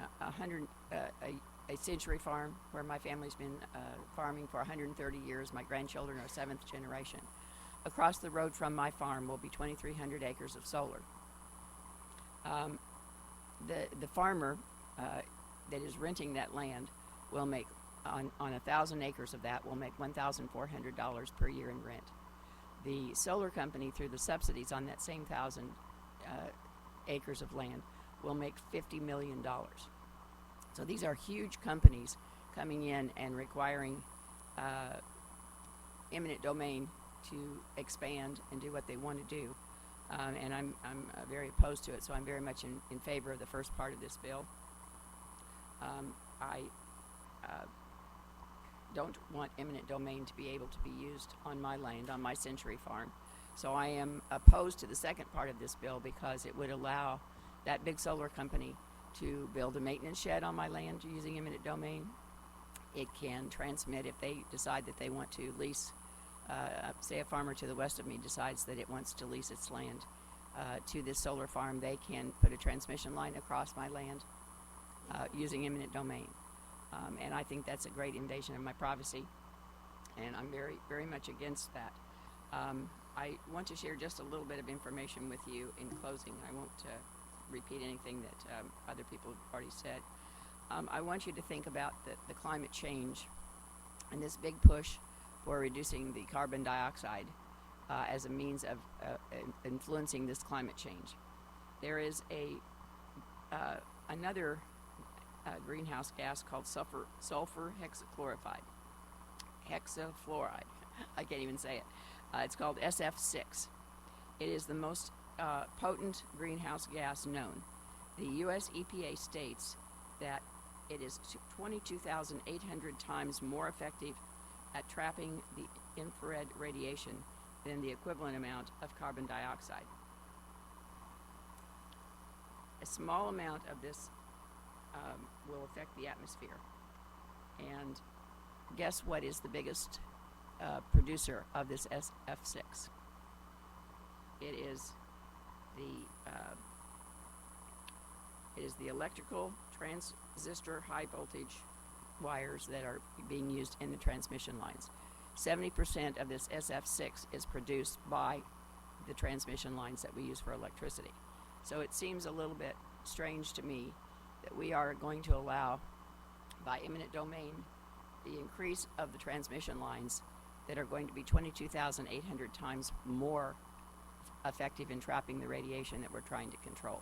[SPEAKER 21] a century farm where my family's been farming for 130 years. My grandchildren are seventh generation. Across the road from my farm will be 2,300 acres of solar. The farmer that is renting that land will make, on 1,000 acres of that, will make $1,400 per year in rent. The solar company, through the subsidies on that same 1,000 acres of land, will make $50 million. So these are huge companies coming in and requiring eminent domain to expand and do what they want to do. And I'm very opposed to it, so I'm very much in favor of the first part of this bill. I don't want eminent domain to be able to be used on my land, on my century farm. So I am opposed to the second part of this bill because it would allow that big solar company to build a maintenance shed on my land using eminent domain. It can transmit if they decide that they want to lease, say a farmer to the west of me decides that it wants to lease its land to this solar farm, they can put a transmission line across my land using eminent domain. And I think that's a great invasion of my privacy, and I'm very, very much against that. I want to share just a little bit of information with you in closing. I won't repeat anything that other people have already said. I want you to think about the climate change and this big push for reducing the carbon dioxide as a means of influencing this climate change. There is another greenhouse gas called sulfur hexafluoride. I can't even say it. It's called SF6. It is the most potent greenhouse gas known. The U.S. EPA states that it is 22,800 times more effective at trapping the infrared radiation than the equivalent amount of carbon dioxide. A small amount of this will affect the atmosphere. And guess what is the biggest producer of this SF6? It is the electrical transistor high voltage wires that are being used in the transmission lines. 70% of this SF6 is produced by the transmission lines that we use for electricity. So it seems a little bit strange to me that we are going to allow, by eminent domain, the increase of the transmission lines that are going to be 22,800 times more effective in trapping the radiation that we're trying to control.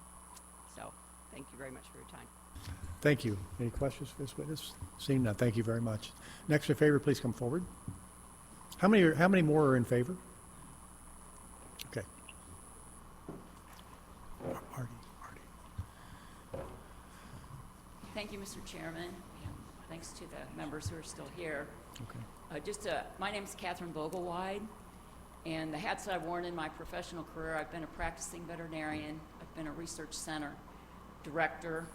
[SPEAKER 21] So, thank you very much for your time.
[SPEAKER 2] Thank you. Any questions for this witness? Seeing none, thank you very much. Next in favor, please come forward. How many more are in favor? Okay. Marty.
[SPEAKER 21] Thank you, Mr. Chairman, and thanks to the members who are still here.
[SPEAKER 2] Okay.
[SPEAKER 21] My name is Catherine Vogelwide, and the hats I've worn in my professional career, I've been a practicing veterinarian, I've been a research center director,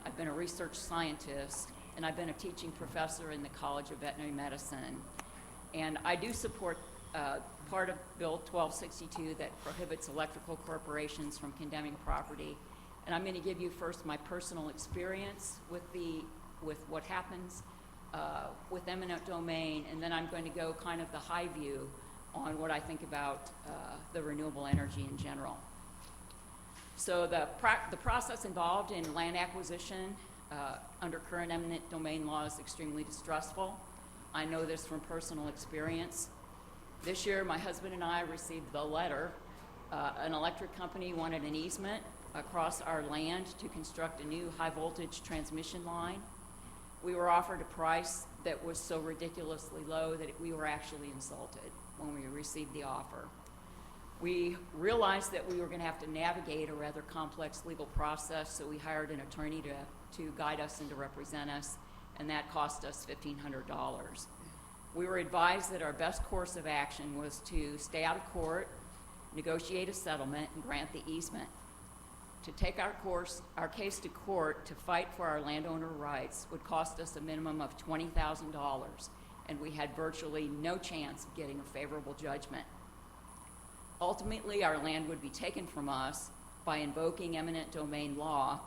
[SPEAKER 21] I've been a research scientist, and I've been a teaching professor in the College of Veterinary Medicine. And I do support part of Bill 1262 that prohibits electrical corporations from condemning property. And I'm going to give you first my personal experience with what happens with eminent domain, and then I'm going to go kind of the high view on what I think about the renewable energy in general. So the process involved in land acquisition under current eminent domain law is extremely distressful. I know this from personal experience. This year, my husband and I received the letter. An electric company wanted an easement across our land to construct a new high voltage transmission line. We were offered a price that was so ridiculously low that we were actually insulted when we received the offer. We realized that we were going to have to navigate a rather complex legal process, so we hired an attorney to guide us and to represent us, and that cost us $1,500. We were advised that our best course of action was to stay out of court, negotiate a settlement, and grant the easement. To take our case to court to fight for our landowner rights would cost us a minimum of $20,000, and we had virtually no chance of getting a favorable judgment. Ultimately, our land would be taken from us by invoking eminent domain law,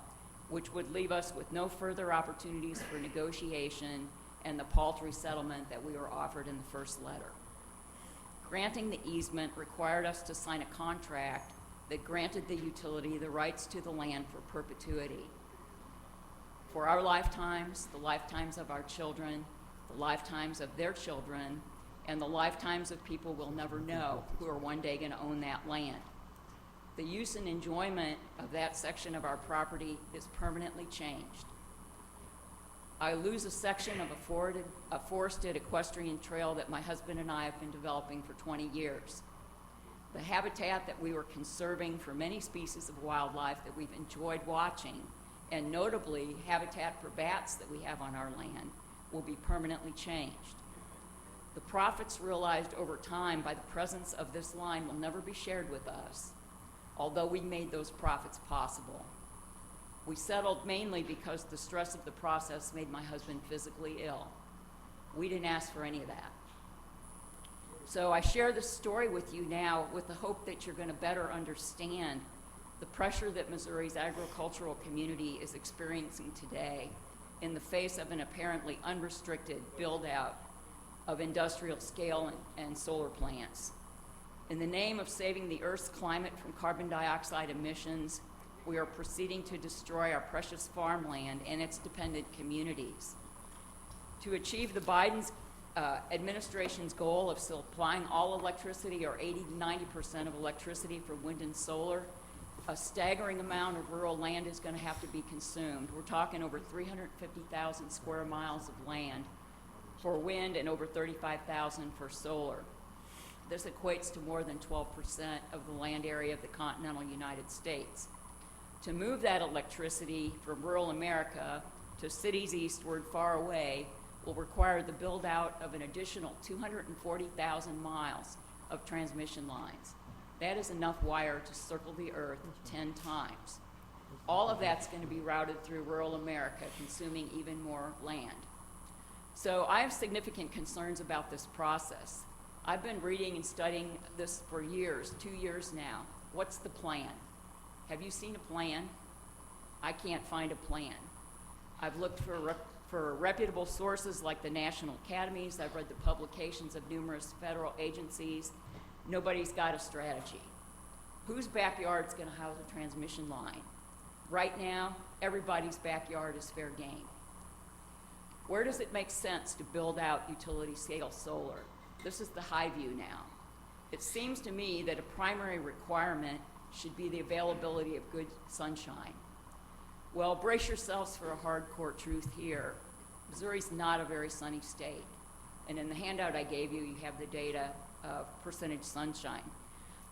[SPEAKER 21] which would leave us with no further opportunities for negotiation and the paltry settlement that we were offered in the first letter. Granting the easement required us to sign a contract that granted the utility the rights to the land for perpetuity. For our lifetimes, the lifetimes of our children, the lifetimes of their children, and the lifetimes of people we'll never know who are one day going to own that land. The use and enjoyment of that section of our property is permanently changed. I lose a section of a forested equestrian trail that my husband and I have been developing for 20 years. The habitat that we were conserving for many species of wildlife that we've enjoyed watching, and notably habitat for bats that we have on our land, will be permanently changed. The profits realized over time by the presence of this line will never be shared with us, although we made those profits possible. We settled mainly because the stress of the process made my husband physically ill. We didn't ask for any of that. So I share this story with you now with the hope that you're going to better understand the pressure that Missouri's agricultural community is experiencing today in the face of an apparently unrestricted build-out of industrial scale and solar plants. In the name of saving the Earth's climate from carbon dioxide emissions, we are proceeding to destroy our precious farmland and its dependent communities. To achieve the Biden's administration's goal of supplying all electricity, or 80 to 90% of electricity for wind and solar, a staggering amount of rural land is going to have to be consumed. We're talking over 350,000 square miles of land for wind and over 35,000 for solar. This equates to more than 12% of the land area of the continental United States. To move that electricity from rural America to cities eastward far away will require the build-out of an additional 240,000 miles of transmission lines. That is enough wire to circle the Earth 10 times. All of that's going to be routed through rural America, consuming even more land. So I have significant concerns about this process. I've been reading and studying this for years, 2 years now. What's the plan? Have you seen a plan? I can't find a plan. I've looked for reputable sources like the national academies. I've read the publications of numerous federal agencies. Nobody's got a strategy. Whose backyard's going to house a transmission line? Right now, everybody's backyard is fair game. Where does it make sense to build out utility scale solar? This is the high view now. It seems to me that a primary requirement should be the availability of good sunshine. Well, brace yourselves for a hardcore truth here. Missouri's not a very sunny state. And in the handout I gave you, you have the data of percentage sunshine.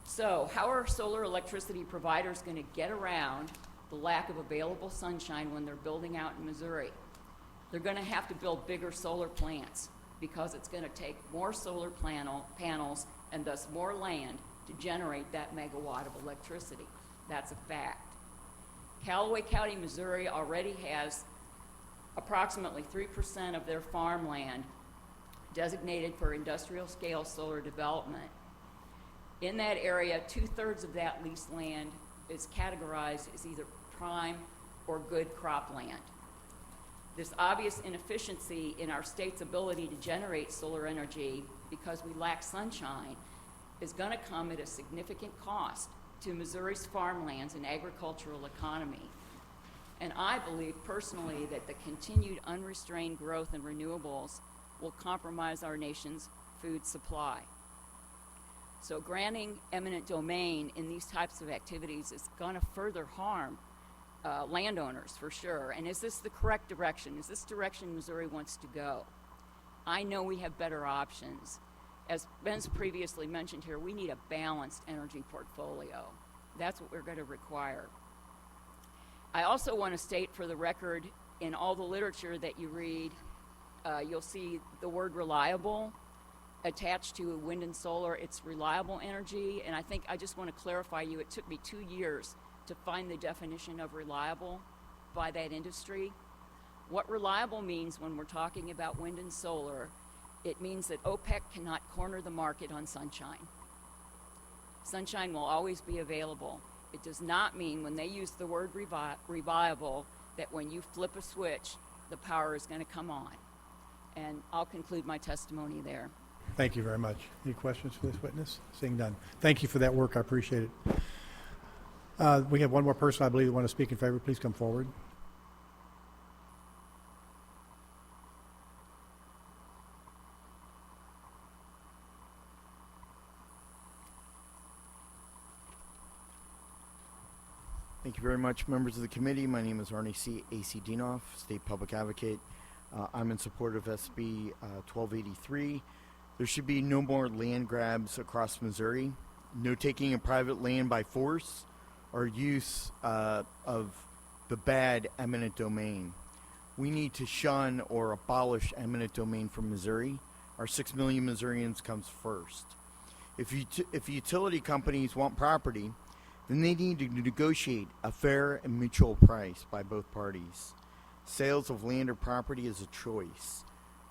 [SPEAKER 21] So how are solar electricity providers going to get around the lack of available sunshine when they're building out in Missouri? They're going to have to build bigger solar plants because it's going to take more solar panels and thus more land to generate that megawatt of electricity. That's a fact. Callaway County, Missouri already has approximately 3% of their farmland designated for industrial scale solar development. In that area, 2/3 of that leased land is categorized as either prime or good cropland. This obvious inefficiency in our state's ability to generate solar energy because we lack sunshine is going to come at a significant cost to Missouri's farmlands and agricultural economy. And I believe personally that the continued unrestrained growth in renewables will compromise our nation's food supply. So granting eminent domain in these types of activities is going to further harm landowners for sure. And is this the correct direction? Is this direction Missouri wants to go? I know we have better options. As Ben's previously mentioned here, we need a balanced energy portfolio. That's what we're going to require. I also want to state for the record, in all the literature that you read, you'll see the word reliable attached to wind and solar. It's reliable energy, and I just want to clarify you, it took me 2 years to find the definition of reliable by that industry. What reliable means when we're talking about wind and solar, it means that OPEC cannot corner the market on sunshine. Sunshine will always be available. It does not mean when they use the word reliable that when you flip a switch, the power is going to come on. And I'll conclude my testimony there.
[SPEAKER 2] Thank you very much. Any questions for this witness? Seeing none. Thank you for that work. I appreciate it. We have one more person, I believe, that want to speak in favor. Please come forward.
[SPEAKER 11] Thank you very much, members of the committee. My name is Arnie C. A.C. Dienoff, State Public Advocate. I'm in support of SB 1283. There should be no more land grabs across Missouri, no taking of private land by force, or use of the bad eminent domain. We need to shun or abolish eminent domain from Missouri. Our 6 million Missourians comes first. If utility companies want property, then they need to negotiate a fair and mutual price by both parties. Sales of land or property is a choice.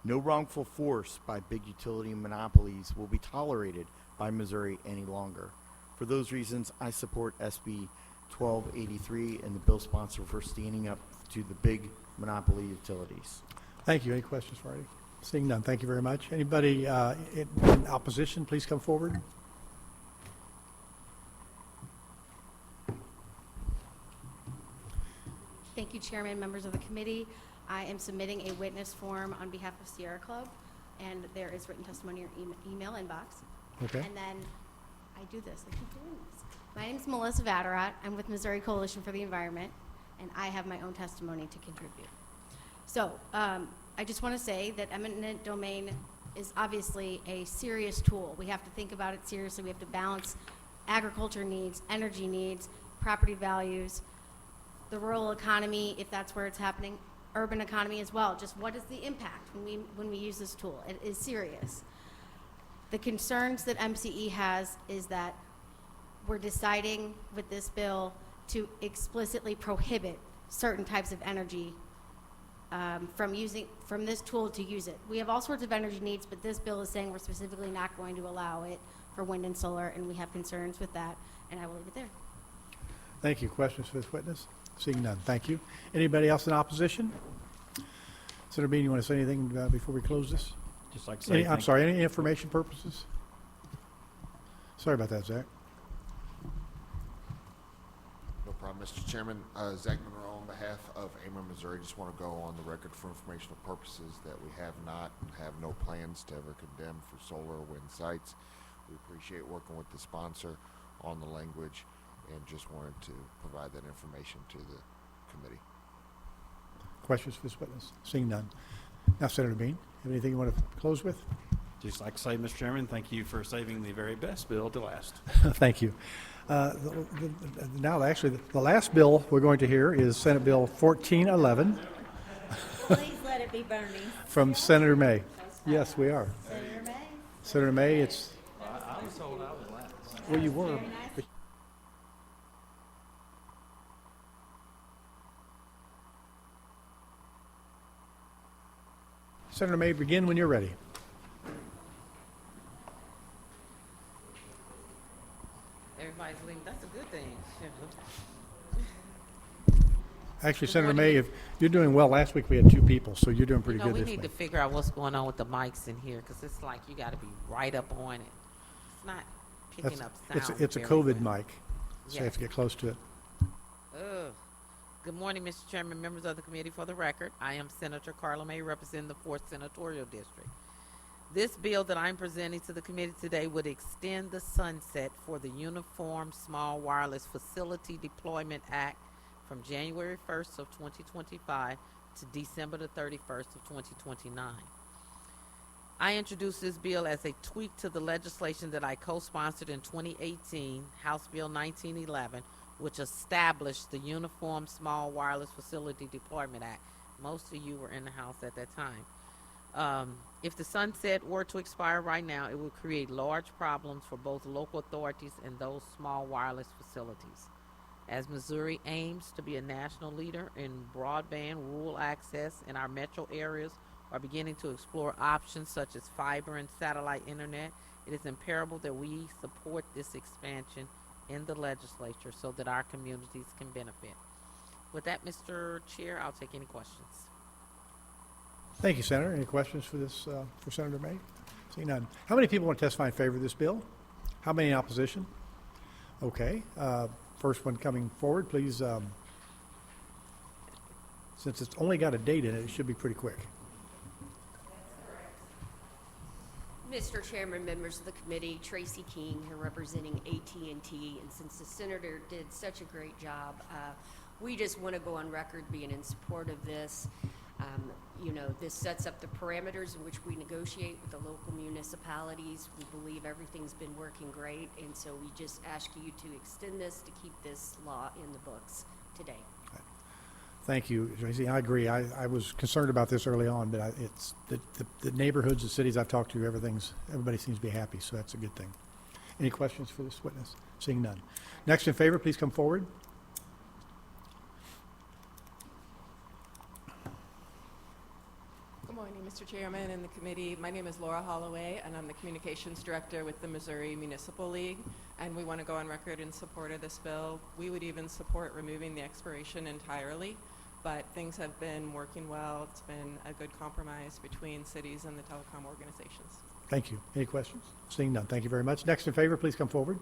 [SPEAKER 11] No wrongful force by big utility monopolies will be tolerated by Missouri any longer. For those reasons, I support SB 1283 and the bill sponsor for standing up to the big monopoly utilities.
[SPEAKER 2] Thank you. Any questions for Artie? Seeing none. Thank you very much. Anybody in opposition, please come forward.
[SPEAKER 9] Thank you, Chairman, members of the committee. I am submitting a witness form on behalf of Sierra Club, and there is written testimony in your email inbox.
[SPEAKER 2] Okay.
[SPEAKER 9] And then I do this. I keep doing this. My name is Melissa Vatterat. I'm with Missouri Coalition for the Environment, and I have my own testimony to contribute. So I just want to say that eminent domain is obviously a serious tool. We have to think about it seriously. We have to balance agriculture needs, energy needs, property values, the rural economy, if that's where it's happening, urban economy as well. Just what is the impact when we use this tool? It is serious. The concerns that MCE has is that we're deciding with this bill to explicitly prohibit certain types of energy from this tool to use it. We have all sorts of energy needs, but this bill is saying we're specifically not going to allow it for wind and solar, and we have concerns with that, and I will leave it there.
[SPEAKER 2] Thank you. Questions for this witness? Seeing none. Thank you. Anybody else in opposition? Senator Bean, you want to say anything before we close this?
[SPEAKER 16] Just like to say
[SPEAKER 2] I'm sorry, any information purposes? Sorry about that, Zach.
[SPEAKER 8] No problem, Mr. Chairman. Zach Monroe on behalf of Ameren, Missouri. Just want to go on the record for informational purposes that we have no plans to ever condemn for solar or wind sites. We appreciate working with the sponsor on the language and just wanted to provide that information to the committee.
[SPEAKER 2] Questions for this witness? Seeing none. Now, Senator Bean, have anything you want to close with?
[SPEAKER 16] Just like to say, Mr. Chairman, thank you for saving the very best bill to last.
[SPEAKER 2] Thank you. Now, actually, the last bill we're going to hear is Senate Bill 1411
[SPEAKER 3] Please let it be Bernie.
[SPEAKER 2] from Senator May. Yes, we are.
[SPEAKER 3] Senator May.
[SPEAKER 2] Senator May, it's,
[SPEAKER 16] I was told I was last.
[SPEAKER 2] well, you were.
[SPEAKER 3] Very nice.
[SPEAKER 2] Senator May, begin when you're ready.
[SPEAKER 7] Everybody's leaving. That's a good thing.
[SPEAKER 2] Actually,
[SPEAKER 7] Good
[SPEAKER 2] Senator
[SPEAKER 7] morning.
[SPEAKER 2] May, if you're doing well, last week we had 2 people, so you're doing pretty
[SPEAKER 7] You know,
[SPEAKER 2] good
[SPEAKER 7] we
[SPEAKER 2] this
[SPEAKER 7] need
[SPEAKER 2] week.
[SPEAKER 7] to figure out what's going on with the mics in here because it's like you got to be right up on it. It's not picking up sound.
[SPEAKER 2] It's a
[SPEAKER 7] very
[SPEAKER 2] COVID
[SPEAKER 7] well.
[SPEAKER 2] mic, so you have
[SPEAKER 7] Yes.
[SPEAKER 2] to get close to it.
[SPEAKER 7] Ugh. Good morning, Mr. Chairman, members of the committee. For the record, I am Senator Carla May, representing the 4th Senatorial District. This bill that I'm presenting to the committee today would extend the sunset for the Uniform Small Wireless Facility Deployment Act from January 1st of 2025 to December the 31st of 2029. I introduced this bill as a tweak to the legislation that I co-sponsored in 2018, House Bill 1911, which established the Uniform Small Wireless Facility Deployment Act. Most of you were in the House at that time. If the sunset were to expire right now, it would create large problems for both local authorities and those small wireless facilities. As Missouri aims to be a national leader in broadband rural access in our metro areas are beginning to explore options such as fiber and satellite internet, it is imperative that we support this expansion in the legislature so that our communities can benefit. With that, Mr. Chair, I'll take any questions.
[SPEAKER 2] Thank you, Senator. Any questions for this, for Senator May? Seeing none. How many people want to testify in favor of this bill? How many in opposition? Okay. First one coming forward, please. Since it's only got a date in it, it should be pretty quick.
[SPEAKER 3] Mr. Chairman, members of the committee, Tracy King here representing AT&T, and since the senator did such a great job, we just want to go on record being in support of this. You know, this sets up the parameters in which we negotiate with the local municipalities. We believe everything's been working great, and so we just ask you to extend this to keep this law in the books today.
[SPEAKER 2] Thank you, Tracy. I agree. I was concerned about this early on, but it's the neighborhoods, the cities I've talked to, everybody seems to be happy, so that's a good thing. Any questions for this witness? Seeing none. Next in favor, please come forward.
[SPEAKER 22] Good morning, Mr. Chairman and the committee. My name is Laura Holloway, and I'm the Communications Director with the Missouri Municipal League, and we want to go on record in support of this bill. We would even support removing the expiration entirely, but things have been working well. It's been a good compromise between cities and the telecom organizations.
[SPEAKER 2] Thank you. Any questions? Seeing none. Thank you very much. Next in favor, please come forward.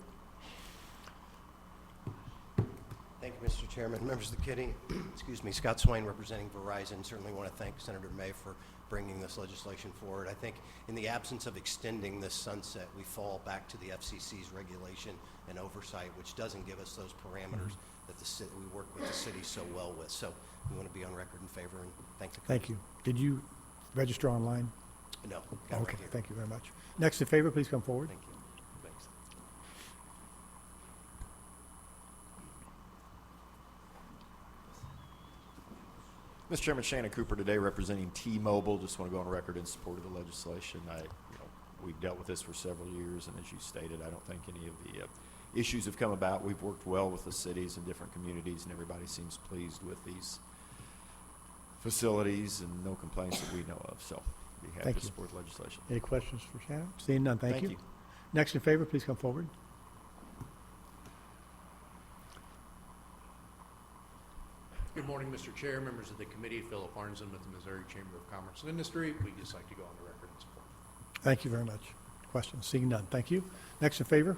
[SPEAKER 19] Thank you, Mr. Chairman. Members of the committee, excuse me, Scott Swain representing Verizon. Certainly want to thank Senator May for bringing this legislation forward. I think in the absence of extending this sunset, we fall back to the FCC's regulation and oversight, which doesn't give us those parameters that we work with the city so well with. So we want to be on record in favor and thank the committee.
[SPEAKER 2] Thank you. Did you register online?
[SPEAKER 19] No. got it
[SPEAKER 2] Okay,
[SPEAKER 19] right here.
[SPEAKER 2] thank you very much. Next in favor, please come forward.
[SPEAKER 19] Thank you. Thanks.
[SPEAKER 23] Mr. Chairman, Shannon Cooper today representing T-Mobile. Just want to go on record in support of the legislation. We've dealt with this for several years, and as you stated, I don't think any of the issues have come about. We've worked well with the cities and different communities, and everybody seems pleased with these facilities and no complaints that we know of. So be happy
[SPEAKER 2] Thank
[SPEAKER 23] to
[SPEAKER 2] you.
[SPEAKER 23] support the legislation.
[SPEAKER 2] Any questions for Shannon? Seeing none, thank
[SPEAKER 23] Thank
[SPEAKER 2] you.
[SPEAKER 23] you.
[SPEAKER 2] Next in favor, please come forward.
[SPEAKER 24] Good morning, Mr. Chair, members of the committee. Philip Arnzen with the Missouri Chamber of Commerce and Industry. We'd just like to go on the record in support.
[SPEAKER 2] Thank you very much. Questions? Seeing none, thank you. Next in favor.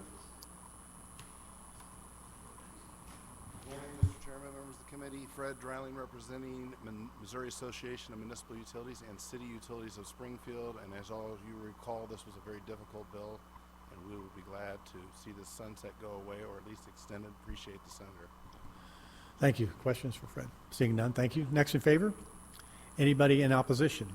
[SPEAKER 25] Good morning, Mr. Chairman, members of the committee. Fred Dreiling representing Missouri Association of Municipal Utilities and City Utilities of Springfield. And as all of you recall, this was a very difficult bill, and we would be glad to see this sunset go away or at least extended. Appreciate the senator.
[SPEAKER 2] Thank you. Questions for Fred? Seeing none, thank you. Next in favor. Anybody in opposition?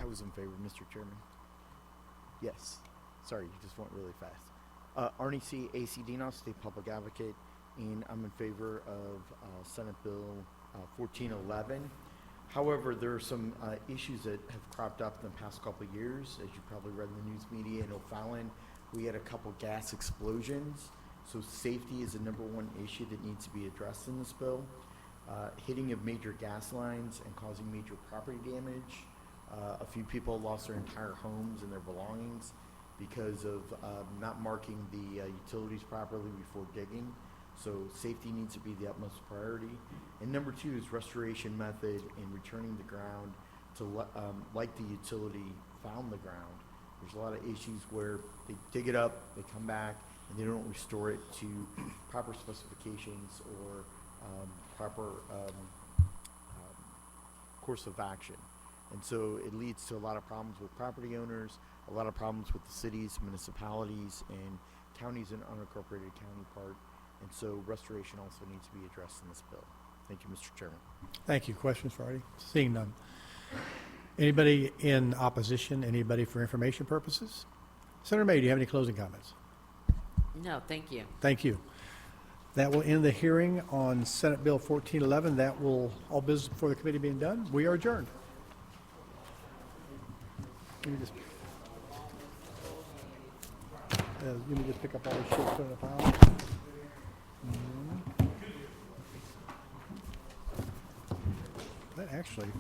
[SPEAKER 11] I was in favor, Mr. Chairman. Yes. Sorry, you just went really fast. Arnie C., AC Dino, State Public Advocate, and I'm in favor of Senate Bill 1411. However, there are some issues that have cropped up in the past couple of years. As you probably read in the news media in O'Fallon, we had a couple gas explosions. So safety is the #1 issue that needs to be addressed in this bill. Hitting of major gas lines and causing major property damage. A few people lost their entire homes and their belongings because of not marking the utilities properly before digging. So safety needs to be the utmost priority. And #2 is restoration method and returning the ground to like the utility found the ground. There's a lot of issues where they dig it up, they come back, and they don't restore it to proper specifications or proper course of action. And so it leads to a lot of problems with property owners, a lot of problems with the cities, municipalities, and counties and unincorporated county part. And so restoration also needs to be addressed in this bill. Thank you, Mr. Chairman.
[SPEAKER 2] Thank you. Questions for Artie? Seeing none. Anybody in opposition? Anybody for information purposes? Senator May, do you have any closing comments?
[SPEAKER 7] No, thank you.
[SPEAKER 2] Thank you. That will end the hearing on Senate Bill 1411. That will, all business before the committee being done, we are adjourned. Let me just pick up all this shit, put it in a pile. That actually